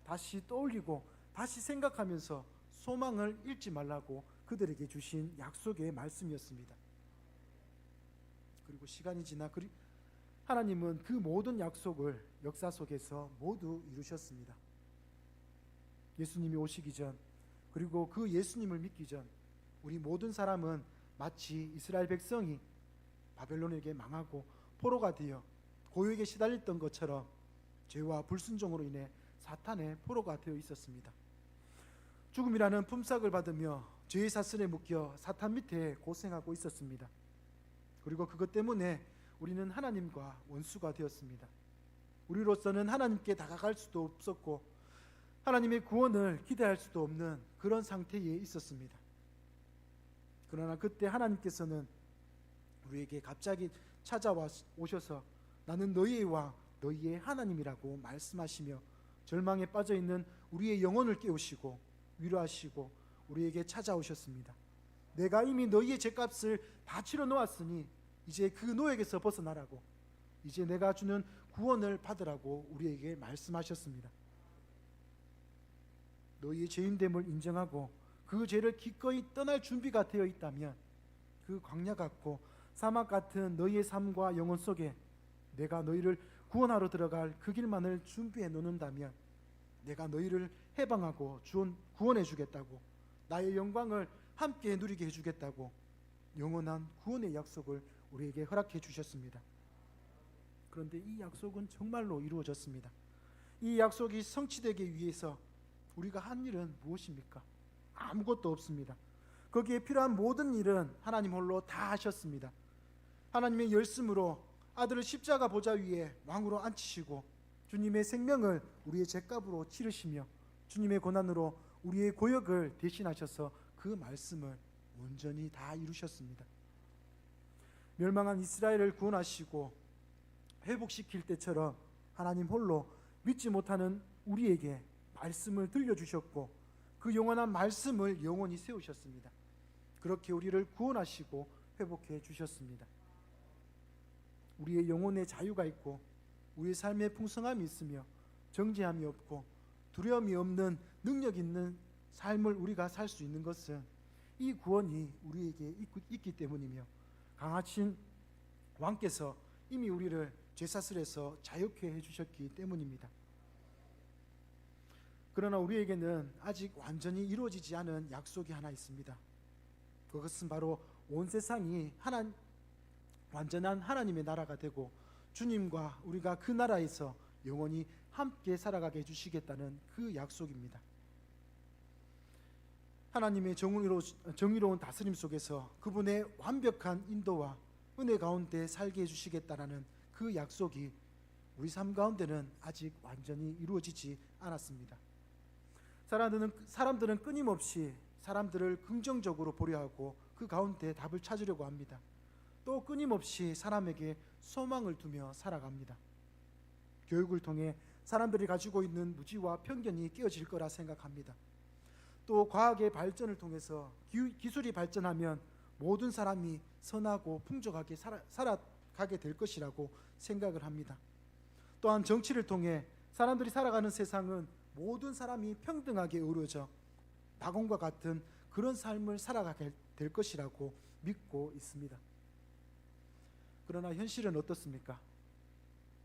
다시 떠올리고 다시 생각하면서 소망을 잃지 말라고 그들에게 주신 약속의 말씀이었습니다. 그리고 시간이 지나 하나님은 그 모든 약속을 역사 속에서 모두 이루셨습니다. 예수님이 오시기 전 그리고 그 예수님을 믿기 전 우리 모든 사람은 마치 이스라엘 백성이 바벨론에게 망하고 포로가 되어 고유에게 시달렸던 것처럼 죄와 불순종으로 인해 사탄의 포로가 되어 있었습니다. 죽음이라는 품삯을 받으며 죄의 사슬에 묶여 사탄 밑에 고생하고 있었습니다. 그리고 그것 때문에 우리는 하나님과 원수가 되었습니다. 우리로서는 하나님께 다가갈 수도 없었고 하나님의 구원을 기대할 수도 없는 그런 상태에 있었습니다. 그러나 그때 하나님께서는 우리에게 갑자기 찾아와 오셔서 나는 너희의 왕, 너희의 하나님이라고 말씀하시며 절망에 빠져있는 우리의 영혼을 깨우시고 위로하시고 우리에게 찾아오셨습니다. 내가 이미 너희의 죄값을 다 치러 놓았으니 이제 그 노역에서 벗어나라고 이제 내가 주는 구원을 받으라고 우리에게 말씀하셨습니다. 너희의 죄인됨을 인정하고 그 죄를 기꺼이 떠날 준비가 되어 있다면 그 광야 같고 사막 같은 너희의 삶과 영혼 속에 내가 너희를 구원하러 들어갈 그 길만을 준비해 놓는다면 내가 너희를 해방하고 구원해 주겠다고 나의 영광을 함께 누리게 해주겠다고 영원한 구원의 약속을 우리에게 허락해 주셨습니다. 그런데 이 약속은 정말로 이루어졌습니다. 이 약속이 성취되기 위해서 우리가 한 일은 무엇입니까? 아무것도 없습니다. 거기에 필요한 모든 일은 하나님 홀로 다 하셨습니다. 하나님의 열심으로 아들을 십자가 보좌 위에 왕으로 앉히시고 주님의 생명을 우리의 죄값으로 치르시며 주님의 고난으로 우리의 고역을 대신하셔서 그 말씀을 온전히 다 이루셨습니다. 멸망한 이스라엘을 구원하시고 회복시킬 때처럼 하나님 홀로 믿지 못하는 우리에게 말씀을 들려주셨고 그 영원한 말씀을 영원히 세우셨습니다. 그렇게 우리를 구원하시고 회복해 주셨습니다. 우리의 영혼에 자유가 있고 우리의 삶에 풍성함이 있으며 정죄함이 없고 두려움이 없는 능력 있는 삶을 우리가 살 수 있는 것은 이 구원이 우리에게 있기 때문이며 강하신 왕께서 이미 우리를 죄사슬에서 자유케 해주셨기 때문입니다. 그러나 우리에게는 아직 완전히 이루어지지 않은 약속이 하나 있습니다. 그것은 바로 온 세상이 완전한 하나님의 나라가 되고 주님과 우리가 그 나라에서 영원히 함께 살아가게 해주시겠다는 그 약속입니다. 하나님의 정의로운 다스림 속에서 그분의 완벽한 인도와 은혜 가운데 살게 해주시겠다는 그 약속이 우리 삶 가운데는 아직 완전히 이루어지지 않았습니다. 사람들은 끊임없이 사람들을 긍정적으로 보려 하고 그 가운데 답을 찾으려고 합니다. 또 끊임없이 사람에게 소망을 두며 살아갑니다. 교육을 통해 사람들이 가지고 있는 무지와 편견이 깨어질 거라 생각합니다. 또 과학의 발전을 통해서 기술이 발전하면 모든 사람이 선하고 풍족하게 살아가게 될 것이라고 생각을 합니다. 또한 정치를 통해 사람들이 살아가는 세상은 모든 사람이 평등하게 이루어져 낙원과 같은 그런 삶을 살아가게 될 것이라고 믿고 있습니다. 그러나 현실은 어떻습니까?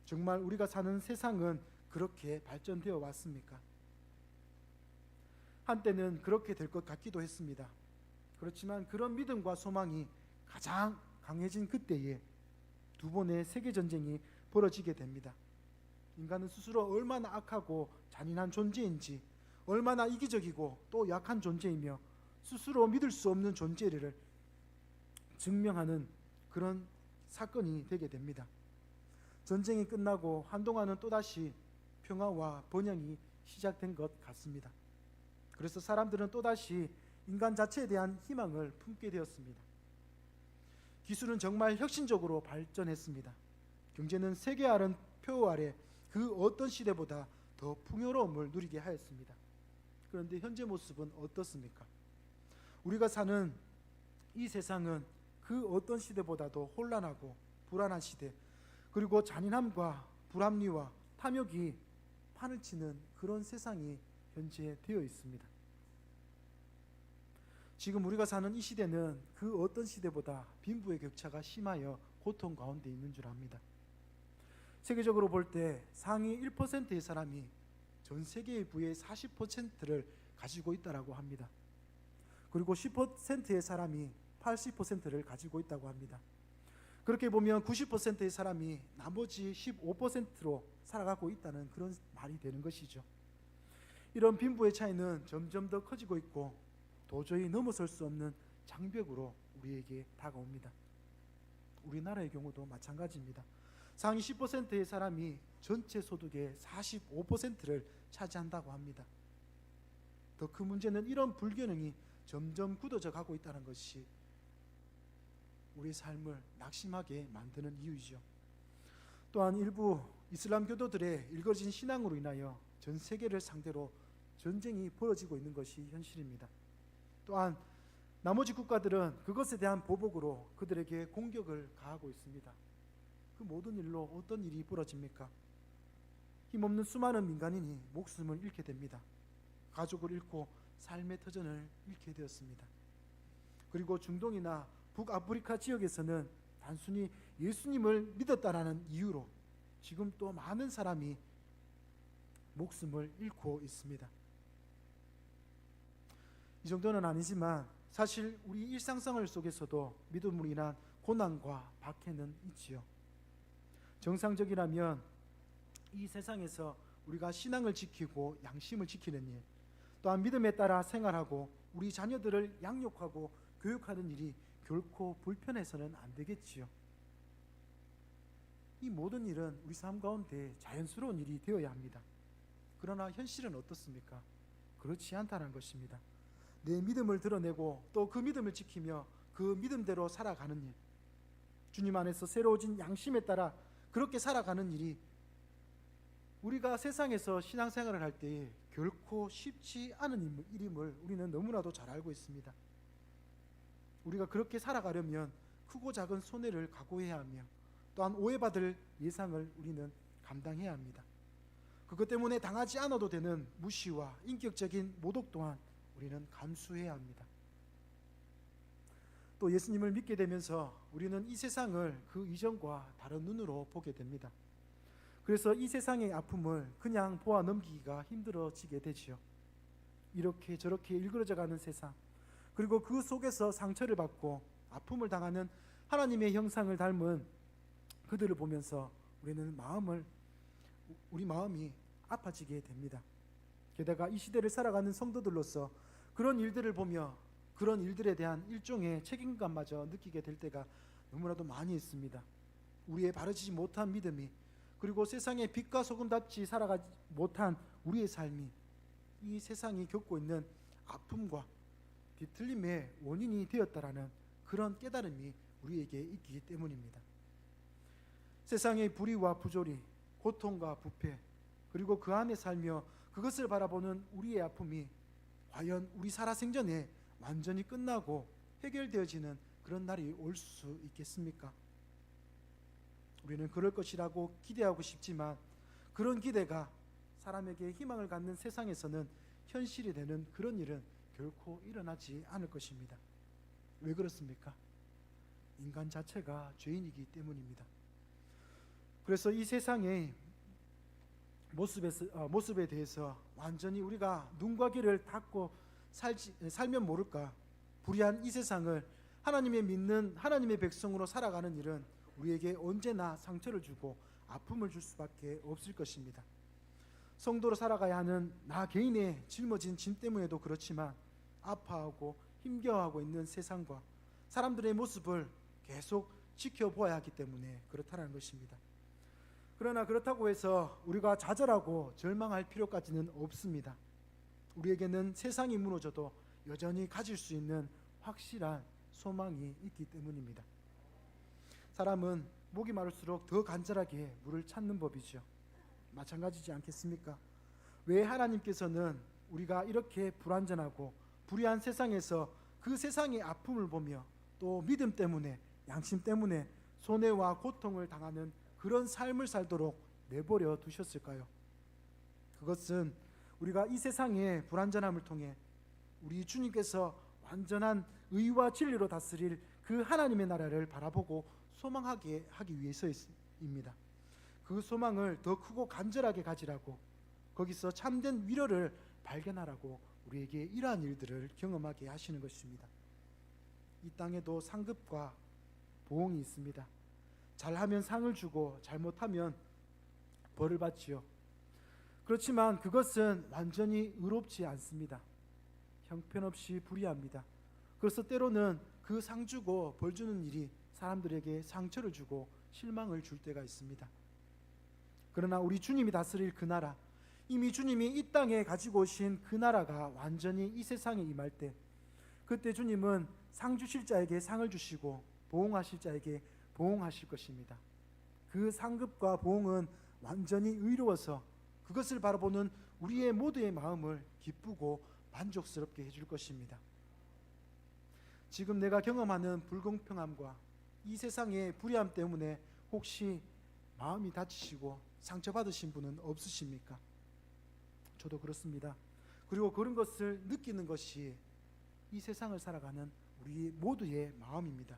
정말 우리가 사는 세상은 그렇게 발전되어 왔습니까? 한때는 그렇게 될 것 같기도 했습니다. 그렇지만 그런 믿음과 소망이 가장 강해진 그때에 두 번의 세계전쟁이 벌어지게 됩니다. 인간은 스스로 얼마나 악하고 잔인한 존재인지, 얼마나 이기적이고 또 약한 존재이며 스스로 믿을 수 없는 존재를 증명하는 그런 사건이 되게 됩니다. 전쟁이 끝나고 한동안은 또다시 평화와 번영이 시작된 것 같습니다. 그래서 사람들은 또다시 인간 자체에 대한 희망을 품게 되었습니다. 기술은 정말 혁신적으로 발전했습니다. 경제는 세계화된 표 아래 그 어떤 시대보다 더 풍요로움을 누리게 하였습니다. 그런데 현재 모습은 어떻습니까? 우리가 사는 이 세상은 그 어떤 시대보다도 혼란하고 불안한 시대, 그리고 잔인함과 불합리와 탐욕이 판을 치는 그런 세상이 현재 되어 있습니다. 지금 우리가 사는 이 시대는 그 어떤 시대보다 빈부의 격차가 심하여 고통 가운데 있는 줄 압니다. 세계적으로 볼 때 상위 1%의 사람이 전 세계의 부의 40%를 가지고 있다고 합니다. 그리고 10%의 사람이 80%를 가지고 있다고 합니다. 그렇게 보면 90%의 사람이 나머지 15%로 살아가고 있다는 그런 말이 되는 것이죠. 이런 빈부의 차이는 점점 더 커지고 있고 도저히 넘어설 수 없는 장벽으로 우리에게 다가옵니다. 우리나라의 경우도 마찬가지입니다. 상위 10%의 사람이 전체 소득의 45%를 차지한다고 합니다. 더 큰 문제는 이런 불균형이 점점 굳어져 가고 있다는 것이 우리 삶을 낙심하게 만드는 이유이죠. 또한 일부 이슬람 교도들의 일거진 신앙으로 인하여 전 세계를 상대로 전쟁이 벌어지고 있는 것이 현실입니다. 또한 나머지 국가들은 그것에 대한 보복으로 그들에게 공격을 가하고 있습니다. 그 모든 일로 어떤 일이 벌어집니까? 힘없는 수많은 민간인이 목숨을 잃게 됩니다. 가족을 잃고 삶의 터전을 잃게 되었습니다. 그리고 중동이나 북아프리카 지역에서는 단순히 예수님을 믿었다라는 이유로 지금 또 많은 사람이 목숨을 잃고 있습니다. 이 정도는 아니지만 사실 우리 일상생활 속에서도 믿음으로 인한 고난과 박해는 있지요. 정상적이라면 이 세상에서 우리가 신앙을 지키고 양심을 지키는 일, 또한 믿음에 따라 생활하고 우리 자녀들을 양육하고 교육하는 일이 결코 불편해서는 안 되겠지요. 이 모든 일은 우리 삶 가운데 자연스러운 일이 되어야 합니다. 그러나 현실은 어떻습니까? 그렇지 않다는 것입니다. 내 믿음을 드러내고 또 그 믿음을 지키며 그 믿음대로 살아가는 일, 주님 안에서 새로워진 양심에 따라 그렇게 살아가는 일이 우리가 세상에서 신앙생활을 할 때에 결코 쉽지 않은 일임을 우리는 너무나도 잘 알고 있습니다. 우리가 그렇게 살아가려면 크고 작은 손해를 각오해야 하며 또한 오해받을 예상을 우리는 감당해야 합니다. 그것 때문에 당하지 않아도 되는 무시와 인격적인 모독 또한 우리는 감수해야 합니다. 또 예수님을 믿게 되면서 우리는 이 세상을 그 이전과 다른 눈으로 보게 됩니다. 그래서 이 세상의 아픔을 그냥 보아 넘기기가 힘들어지게 되지요. 이렇게 저렇게 일그러져가는 세상, 그리고 그 속에서 상처를 받고 아픔을 당하는 하나님의 형상을 닮은 그들을 보면서 우리 마음이 아파지게 됩니다. 게다가 이 시대를 살아가는 성도들로서 그런 일들을 보며 그런 일들에 대한 일종의 책임감마저 느끼게 될 때가 너무나도 많이 있습니다. 우리의 바르지 못한 믿음이, 그리고 세상의 빛과 소금답지 살아가지 못한 우리의 삶이 이 세상이 겪고 있는 아픔과 뒤틀림의 원인이 되었다라는 그런 깨달음이 우리에게 있기 때문입니다. 세상의 불의와 부조리, 고통과 부패, 그리고 그 안에 살며 그것을 바라보는 우리의 아픔이 과연 우리 살아생전에 완전히 끝나고 해결되어지는 그런 날이 올 수 있겠습니까? 우리는 그럴 것이라고 기대하고 싶지만 그런 기대가 사람에게 희망을 갖는 세상에서는 현실이 되는 그런 일은 결코 일어나지 않을 것입니다. 왜 그렇습니까? 인간 자체가 죄인이기 때문입니다. 그래서 이 세상의 모습에 대해서 완전히 우리가 눈과 귀를 닫고 살면 모를까, 불의한 이 세상을 하나님의 믿는 하나님의 백성으로 살아가는 일은 우리에게 언제나 상처를 주고 아픔을 줄 수밖에 없을 것입니다. 성도로 살아가야 하는 나 개인의 짊어진 짐 때문에도 그렇지만 아파하고 힘겨워하고 있는 세상과 사람들의 모습을 계속 지켜보아야 하기 때문에 그렇다는 것입니다. 그러나 그렇다고 해서 우리가 좌절하고 절망할 필요까지는 없습니다. 우리에게는 세상이 무너져도 여전히 가질 수 있는 확실한 소망이 있기 때문입니다. 사람은 목이 마를수록 더 간절하게 물을 찾는 법이죠. 마찬가지지 않겠습니까? 왜 하나님께서는 우리가 이렇게 불완전하고 불의한 세상에서 그 세상의 아픔을 보며 또 믿음 때문에, 양심 때문에 손해와 고통을 당하는 그런 삶을 살도록 내버려 두셨을까요? 그것은 우리가 이 세상의 불완전함을 통해 우리 주님께서 완전한 의와 진리로 다스릴 그 하나님의 나라를 바라보고 소망하게 하기 위해서입니다. 그 소망을 더 크고 간절하게 가지라고, 거기서 참된 위로를 발견하라고 우리에게 이러한 일들을 경험하게 하시는 것입니다. 이 땅에도 상급과 보응이 있습니다. 잘하면 상을 주고 잘못하면 벌을 받지요. 그렇지만 그것은 완전히 의롭지 않습니다. 형편없이 불의합니다. 그래서 때로는 그 상 주고 벌 주는 일이 사람들에게 상처를 주고 실망을 줄 때가 있습니다. 그러나 우리 주님이 다스릴 그 나라, 이미 주님이 이 땅에 가지고 오신 그 나라가 완전히 이 세상에 임할 때, 그때 주님은 상 주실 자에게 상을 주시고 보응하실 자에게 보응하실 것입니다. 그 상급과 보응은 완전히 의로워서 그것을 바라보는 우리의 모두의 마음을 기쁘고 만족스럽게 해줄 것입니다. 지금 내가 경험하는 불공평함과 이 세상의 불의함 때문에 혹시 마음이 다치시고 상처받으신 분은 없으십니까? 저도 그렇습니다. 그리고 그런 것을 느끼는 것이 이 세상을 살아가는 우리 모두의 마음입니다.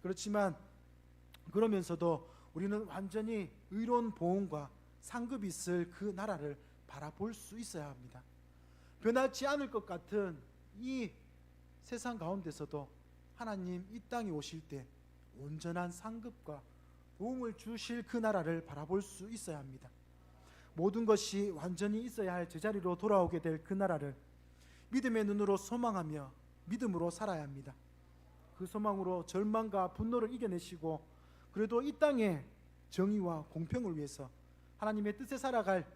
그렇지만 그러면서도 우리는 완전히 의로운 보응과 상급이 있을 그 나라를 바라볼 수 있어야 합니다. 변하지 않을 것 같은 이 세상 가운데서도 하나님 이 땅에 오실 때 온전한 상급과 보응을 주실 그 나라를 바라볼 수 있어야 합니다. 모든 것이 완전히 있어야 할 제자리로 돌아오게 될 그 나라를 믿음의 눈으로 소망하며 믿음으로 살아야 합니다. 그 소망으로 절망과 분노를 이겨내시고 그래도 이 땅의 정의와 공평을 위해서 하나님의 뜻에 살아갈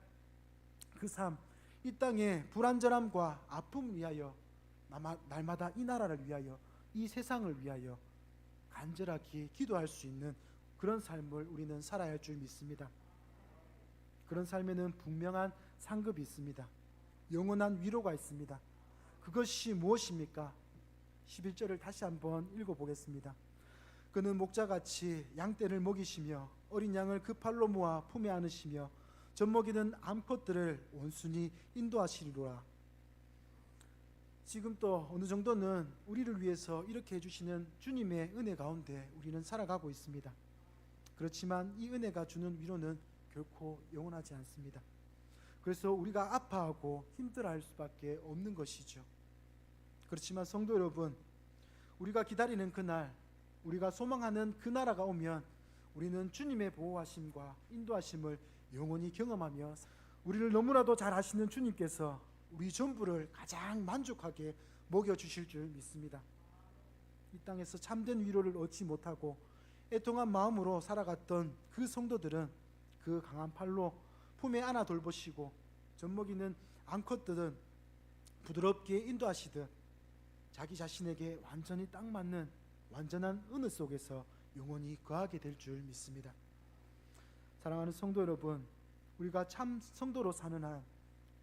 그 삶, 이 땅의 불완전함과 아픔을 위하여 날마다 이 나라를 위하여, 이 세상을 위하여 간절하게 기도할 수 있는 그런 삶을 우리는 살아야 할 줄 믿습니다. 그런 삶에는 분명한 상급이 있습니다. 영원한 위로가 있습니다. 그것이 무엇입니까? 11절을 다시 한번 읽어보겠습니다. 그는 목자같이 양떼를 먹이시며 어린 양을 그 팔로 모아 품에 안으시며 젖먹이는 암컷들을 온순히 인도하시리로라. 지금 또 어느 정도는 우리를 위해서 이렇게 해주시는 주님의 은혜 가운데 우리는 살아가고 있습니다. 그렇지만 이 은혜가 주는 위로는 결코 영원하지 않습니다. 그래서 우리가 아파하고 힘들어할 수밖에 없는 것이죠. 그렇지만 성도 여러분, 우리가 기다리는 그날, 우리가 소망하는 그 나라가 오면 우리는 주님의 보호하심과 인도하심을 영원히 경험하며 우리를 너무나도 잘 아시는 주님께서 우리 전부를 가장 만족하게 먹여주실 줄 믿습니다. 이 땅에서 참된 위로를 얻지 못하고 애통한 마음으로 살아갔던 그 성도들은 그 강한 팔로 품에 안아 돌보시고 젖먹이는 암컷들은 부드럽게 인도하시듯 자기 자신에게 완전히 딱 맞는 완전한 은혜 속에서 영원히 거하게 될 줄 믿습니다. 사랑하는 성도 여러분, 우리가 참 성도로 사는 한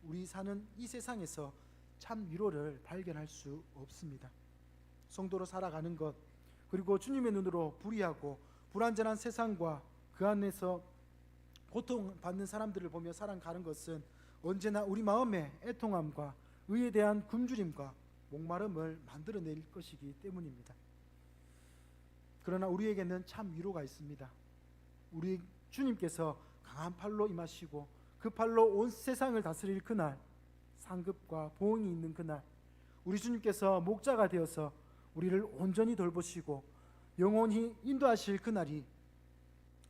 우리 사는 이 세상에서 참 위로를 발견할 수 없습니다. 성도로 살아가는 것, 그리고 주님의 눈으로 불의하고 불완전한 세상과 그 안에서 고통받는 사람들을 보며 살아가는 것은 언제나 우리 마음의 애통함과 의에 대한 굶주림과 목마름을 만들어낼 것이기 때문입니다. 그러나 우리에게는 참 위로가 있습니다. 우리 주님께서 강한 팔로 임하시고 그 팔로 온 세상을 다스릴 그날, 상급과 보응이 있는 그날, 우리 주님께서 목자가 되어서 우리를 온전히 돌보시고 영원히 인도하실 그날이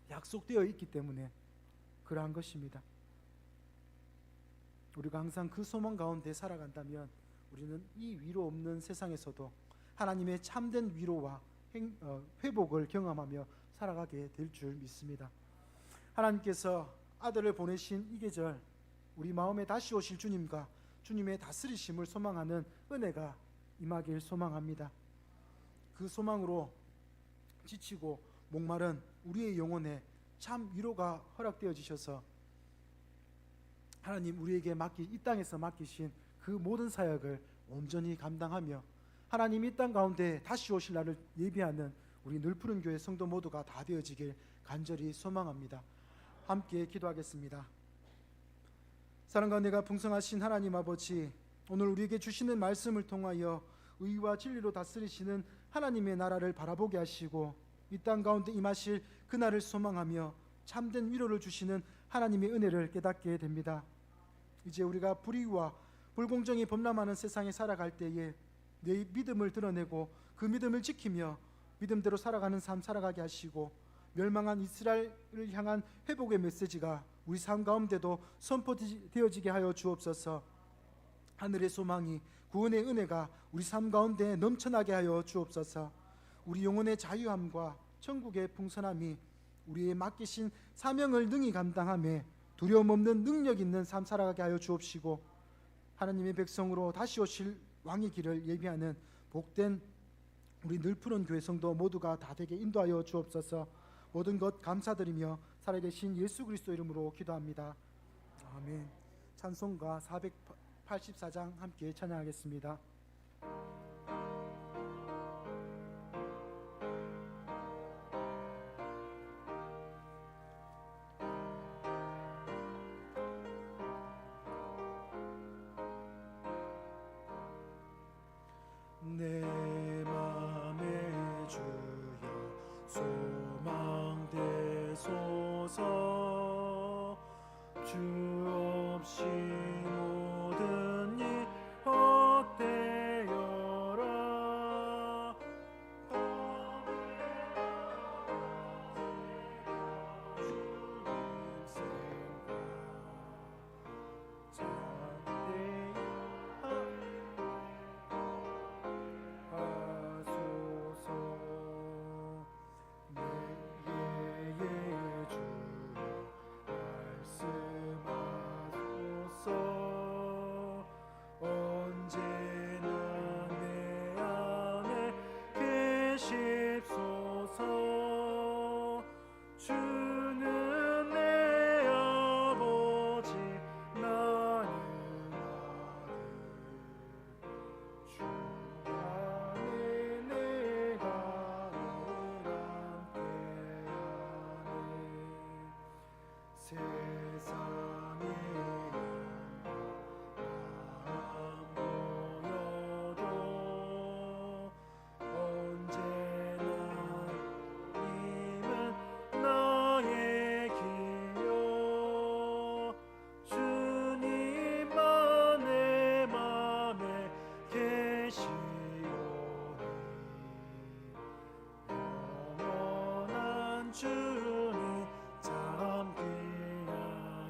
약속되어 있기 때문에 그러한 것입니다. 우리가 항상 그 소망 가운데 살아간다면 우리는 이 위로 없는 세상에서도 하나님의 참된 위로와 회복을 경험하며 살아가게 될 줄 믿습니다. 하나님께서 아들을 보내신 이 계절, 우리 마음에 다시 오실 주님과 주님의 다스리심을 소망하는 은혜가 임하길 소망합니다. 그 소망으로 지치고 목마른 우리의 영혼에 참 위로가 허락되어지셔서 하나님 우리에게 이 땅에서 맡기신 그 모든 사역을 온전히 감당하며 하나님 이 땅 가운데 다시 오실 날을 예비하는 우리 늘푸른 교회 성도 모두가 다 되어지길 간절히 소망합니다. 함께 기도하겠습니다. 사랑과 은혜가 풍성하신 하나님 아버지, 오늘 우리에게 주시는 말씀을 통하여 의와 진리로 다스리시는 하나님의 나라를 바라보게 하시고 이 땅 가운데 임하실 그날을 소망하며 참된 위로를 주시는 하나님의 은혜를 깨닫게 됩니다. 이제 우리가 불의와 불공정이 범람하는 세상에 살아갈 때에 내 믿음을 드러내고 그 믿음을 지키며 믿음대로 살아가는 삶 살아가게 하시고 멸망한 이스라엘을 향한 회복의 메시지가 우리 삶 가운데도 선포되어지게 하여 주옵소서. 하늘의 소망이 구원의 은혜가 우리 삶 가운데 넘쳐나게 하여 주옵소서. 우리 영혼의 자유함과 천국의 풍성함이 우리의 맡기신 사명을 능히 감당하며 두려움 없는 능력 있는 삶 살아가게 하여 주옵시고 하나님의 백성으로 다시 오실 왕의 길을 예비하는 복된 우리 늘푸른 교회 성도 모두가 다 되게 인도하여 주옵소서. 모든 것 감사드리며 살아계신 예수 그리스도 이름으로 기도합니다. 아멘. 찬송가 484장 함께 찬양하겠습니다. 내 맘에 주여 소망되소서. 주 없이 모든 일 헛되어라. 주는 내 아버지 나는 아들. 주 안에 내가 늘 함께하네. 세상에 안 보여도 언제나 님은 나의 길이요. 주님만 내 맘에 계시오니 영원한 주님 참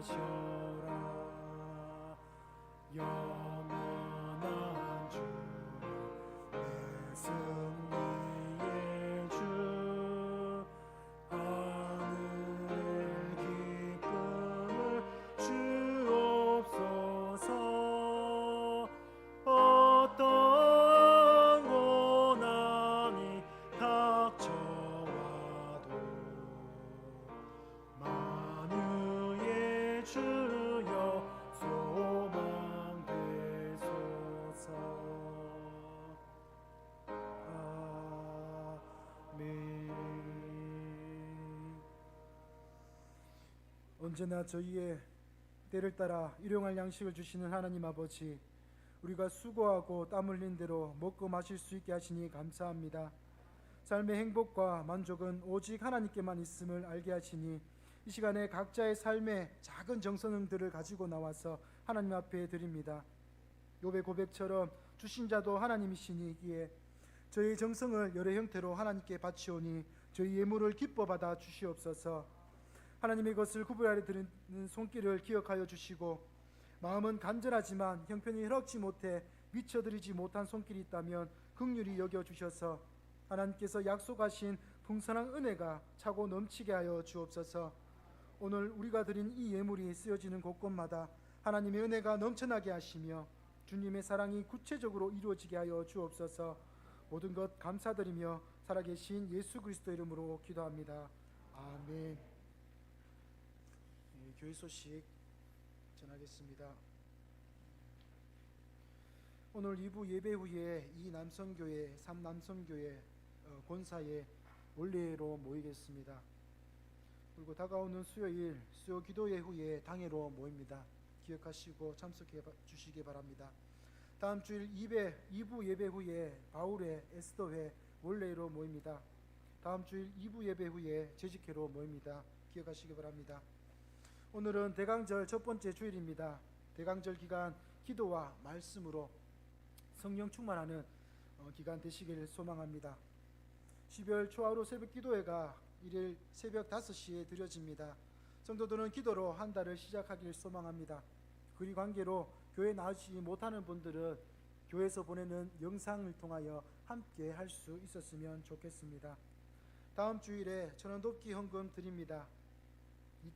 귀하셔라. 영원한 주님 내 승리의 주. 하늘의 기쁨을 주옵소서. 어떠한 고난이 닥쳐와도 만유의 주여 소망되소서. 아멘. 언제나 저희의 때를 따라 일용할 양식을 주시는 하나님 아버지, 우리가 수고하고 땀 흘린 대로 먹고 마실 수 있게 하시니 감사합니다. 삶의 행복과 만족은 오직 하나님께만 있음을 알게 하시니 이 시간에 각자의 삶의 작은 정성들을 가지고 나와서 하나님 앞에 드립니다. 욥의 고백처럼 주신 자도 하나님이시니기에 저희 정성을 여러 형태로 하나님께 바치오니 저희 예물을 기뻐 받아 주시옵소서. 하나님의 것을 구별하려 드리는 손길을 기억하여 주시고, 마음은 간절하지만 형편이 허락지 못해 미쳐드리지 못한 손길이 있다면 긍휼히 여겨 주셔서 하나님께서 약속하신 풍성한 은혜가 차고 넘치게 하여 주옵소서. 오늘 우리가 드린 이 예물이 쓰여지는 곳곳마다 하나님의 은혜가 넘쳐나게 하시며 주님의 사랑이 구체적으로 이루어지게 하여 주옵소서. 모든 것 감사드리며 살아계신 예수 그리스도 이름으로 기도합니다. 아멘. 교회 소식 전하겠습니다. 오늘 2부 예배 후에 이 남성교회, 3남성교회 본사에 원래로 모이겠습니다. 그리고 다가오는 수요일 수요 기도회 후에 당회로 모입니다. 기억하시고 참석해 주시기 바랍니다. 다음 주일 2부 예배 후에 바울의 에스더회 원래로 모입니다. 다음 주일 2부 예배 후에 재직회로 모입니다. 기억하시기 바랍니다. 오늘은 대강절 첫 번째 주일입니다. 대강절 기간 기도와 말씀으로 성령 충만하는 기간 되시길 소망합니다. 12월 초하루 새벽 기도회가 일일 새벽 5시에 드려집니다. 성도들은 기도로 한 달을 시작하길 소망합니다. 그리 관계로 교회 나오시지 못하는 분들은 교회에서 보내는 영상을 통하여 함께 할 수 있었으면 좋겠습니다. 다음 주일에 천원 돕기 헌금 드립니다.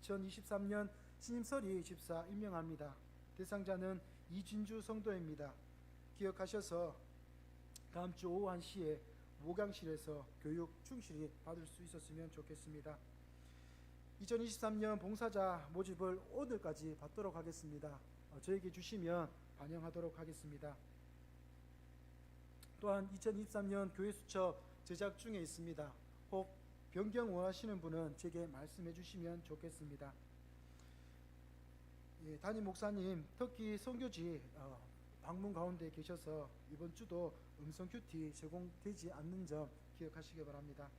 2023년 신임설이 집사 임명합니다. 대상자는 이진주 성도입니다. 기억하셔서 다음 주 오후 1시에 모강실에서 교육 충실히 받을 수 있었으면 좋겠습니다. 2023년 봉사자 모집을 오늘까지 받도록 하겠습니다. 저에게 주시면 반영하도록 하겠습니다. 또한 2023년 교회 수첩 제작 중에 있습니다. 혹 변경 원하시는 분은 제게 말씀해 주시면 좋겠습니다. 담임 목사님 터키 선교지 방문 가운데 계셔서 이번 주도 음성 큐티 제공되지 않는 점 기억하시기 바랍니다.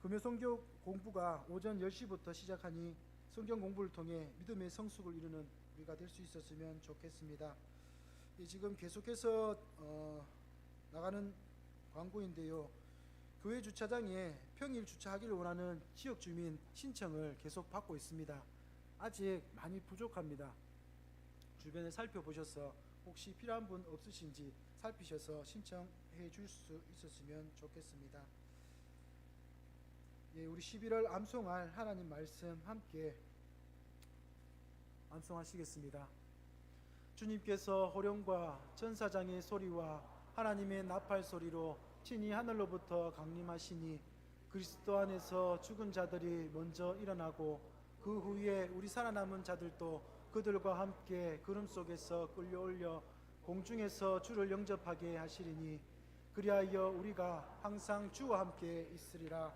금요 선교 공부가 오전 10시부터 시작하니 성경 공부를 통해 믿음의 성숙을 이루는 우리가 될 수 있었으면 좋겠습니다. 지금 계속해서 나가는 광고인데요. 교회 주차장에 평일 주차하기를 원하는 지역 주민 신청을 계속 받고 있습니다. 아직 많이 부족합니다. 주변에 살펴보셔서 혹시 필요한 분 없으신지 살피셔서 신청해 줄 수 있었으면 좋겠습니다. 우리 11월 암송할 하나님 말씀 함께 암송하시겠습니다. 주님께서 호령과 천사장의 소리와 하나님의 나팔 소리로 친히 하늘로부터 강림하시니 그리스도 안에서 죽은 자들이 먼저 일어나고 그 후에 우리 살아남은 자들도 그들과 함께 구름 속에서 끌려올려 공중에서 주를 영접하게 하시리니 그리하여 우리가 항상 주와 함께 있으리라.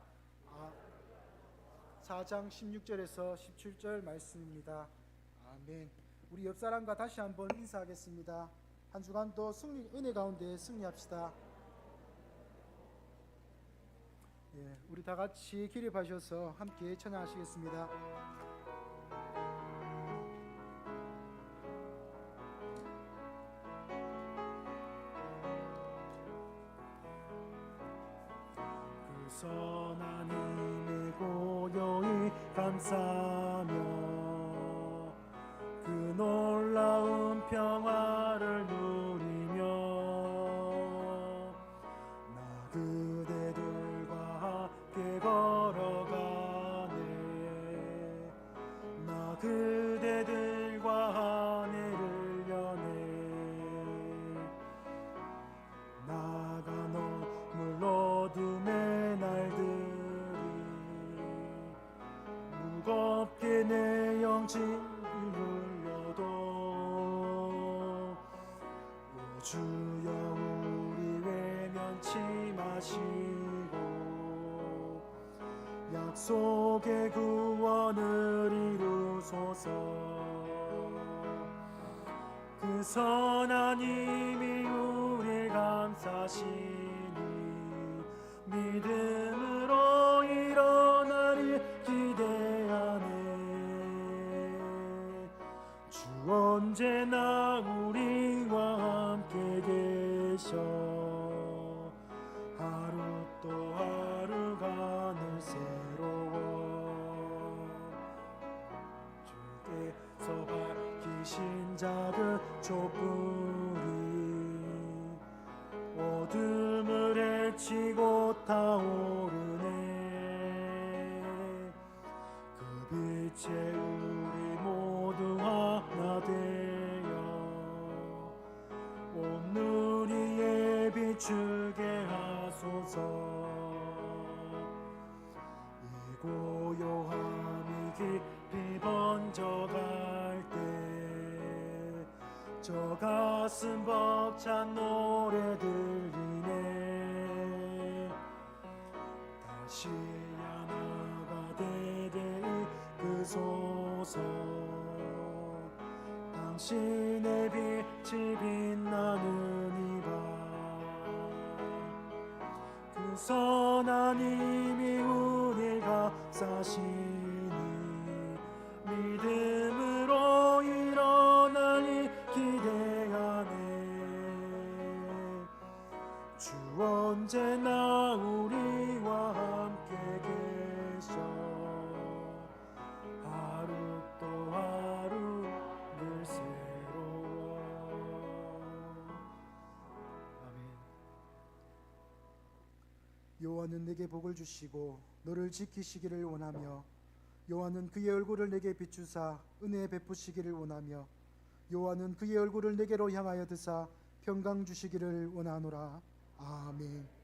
4장 16절에서 17절 말씀입니다. 아멘. 우리 옆 사람과 다시 한번 인사하겠습니다. 한 주간도 은혜 가운데 승리합시다. 우리 다 같이 기립하셔서 함께 찬양하시겠습니다. 그 선한 힘에 고요히 감사하며 그 놀라운 평화를 누리며 나 그대들과 함께 걸어가네. 나 그대들과 하늘을 여네. 나가 너물 어둠의 날들이 무겁게 내 영진 주여 우리 외면치 마시고 약속의 구원을 이루 그 선한 힘이 우리 감싸시니 믿음으로 일어나리 기대하네. 주 언제나 우리와 함께 계셔 하루 또 하루가 늘 새로워. 주께서 밝히신 작은 촛불이 어둠을 헤치고 타오르네. 그 빛에 우리 모두 하나 되어 온누리에 비추게 하소서. 이 고요함이 깊이 번져갈 때 저 가슴 벅찬 노래 들리네. 다시 하나가 되게 이끄소서. 당신의 빛이 빛나는 이 밤 그 선한 힘이 우리가 사시니 믿음으로 일어나니 기대하네. 주 언제나 우리와 함께 계셔 하루 또 하루 늘 새로워. 아멘. 여호와는 내게 복을 주시고 너를 지키시기를 원하며 여호와는 그의 얼굴을 내게 비추사 은혜 베푸시기를 원하며 여호와는 그의 얼굴을 내게로 향하여 드사 평강 주시기를 원하노라. 아멘.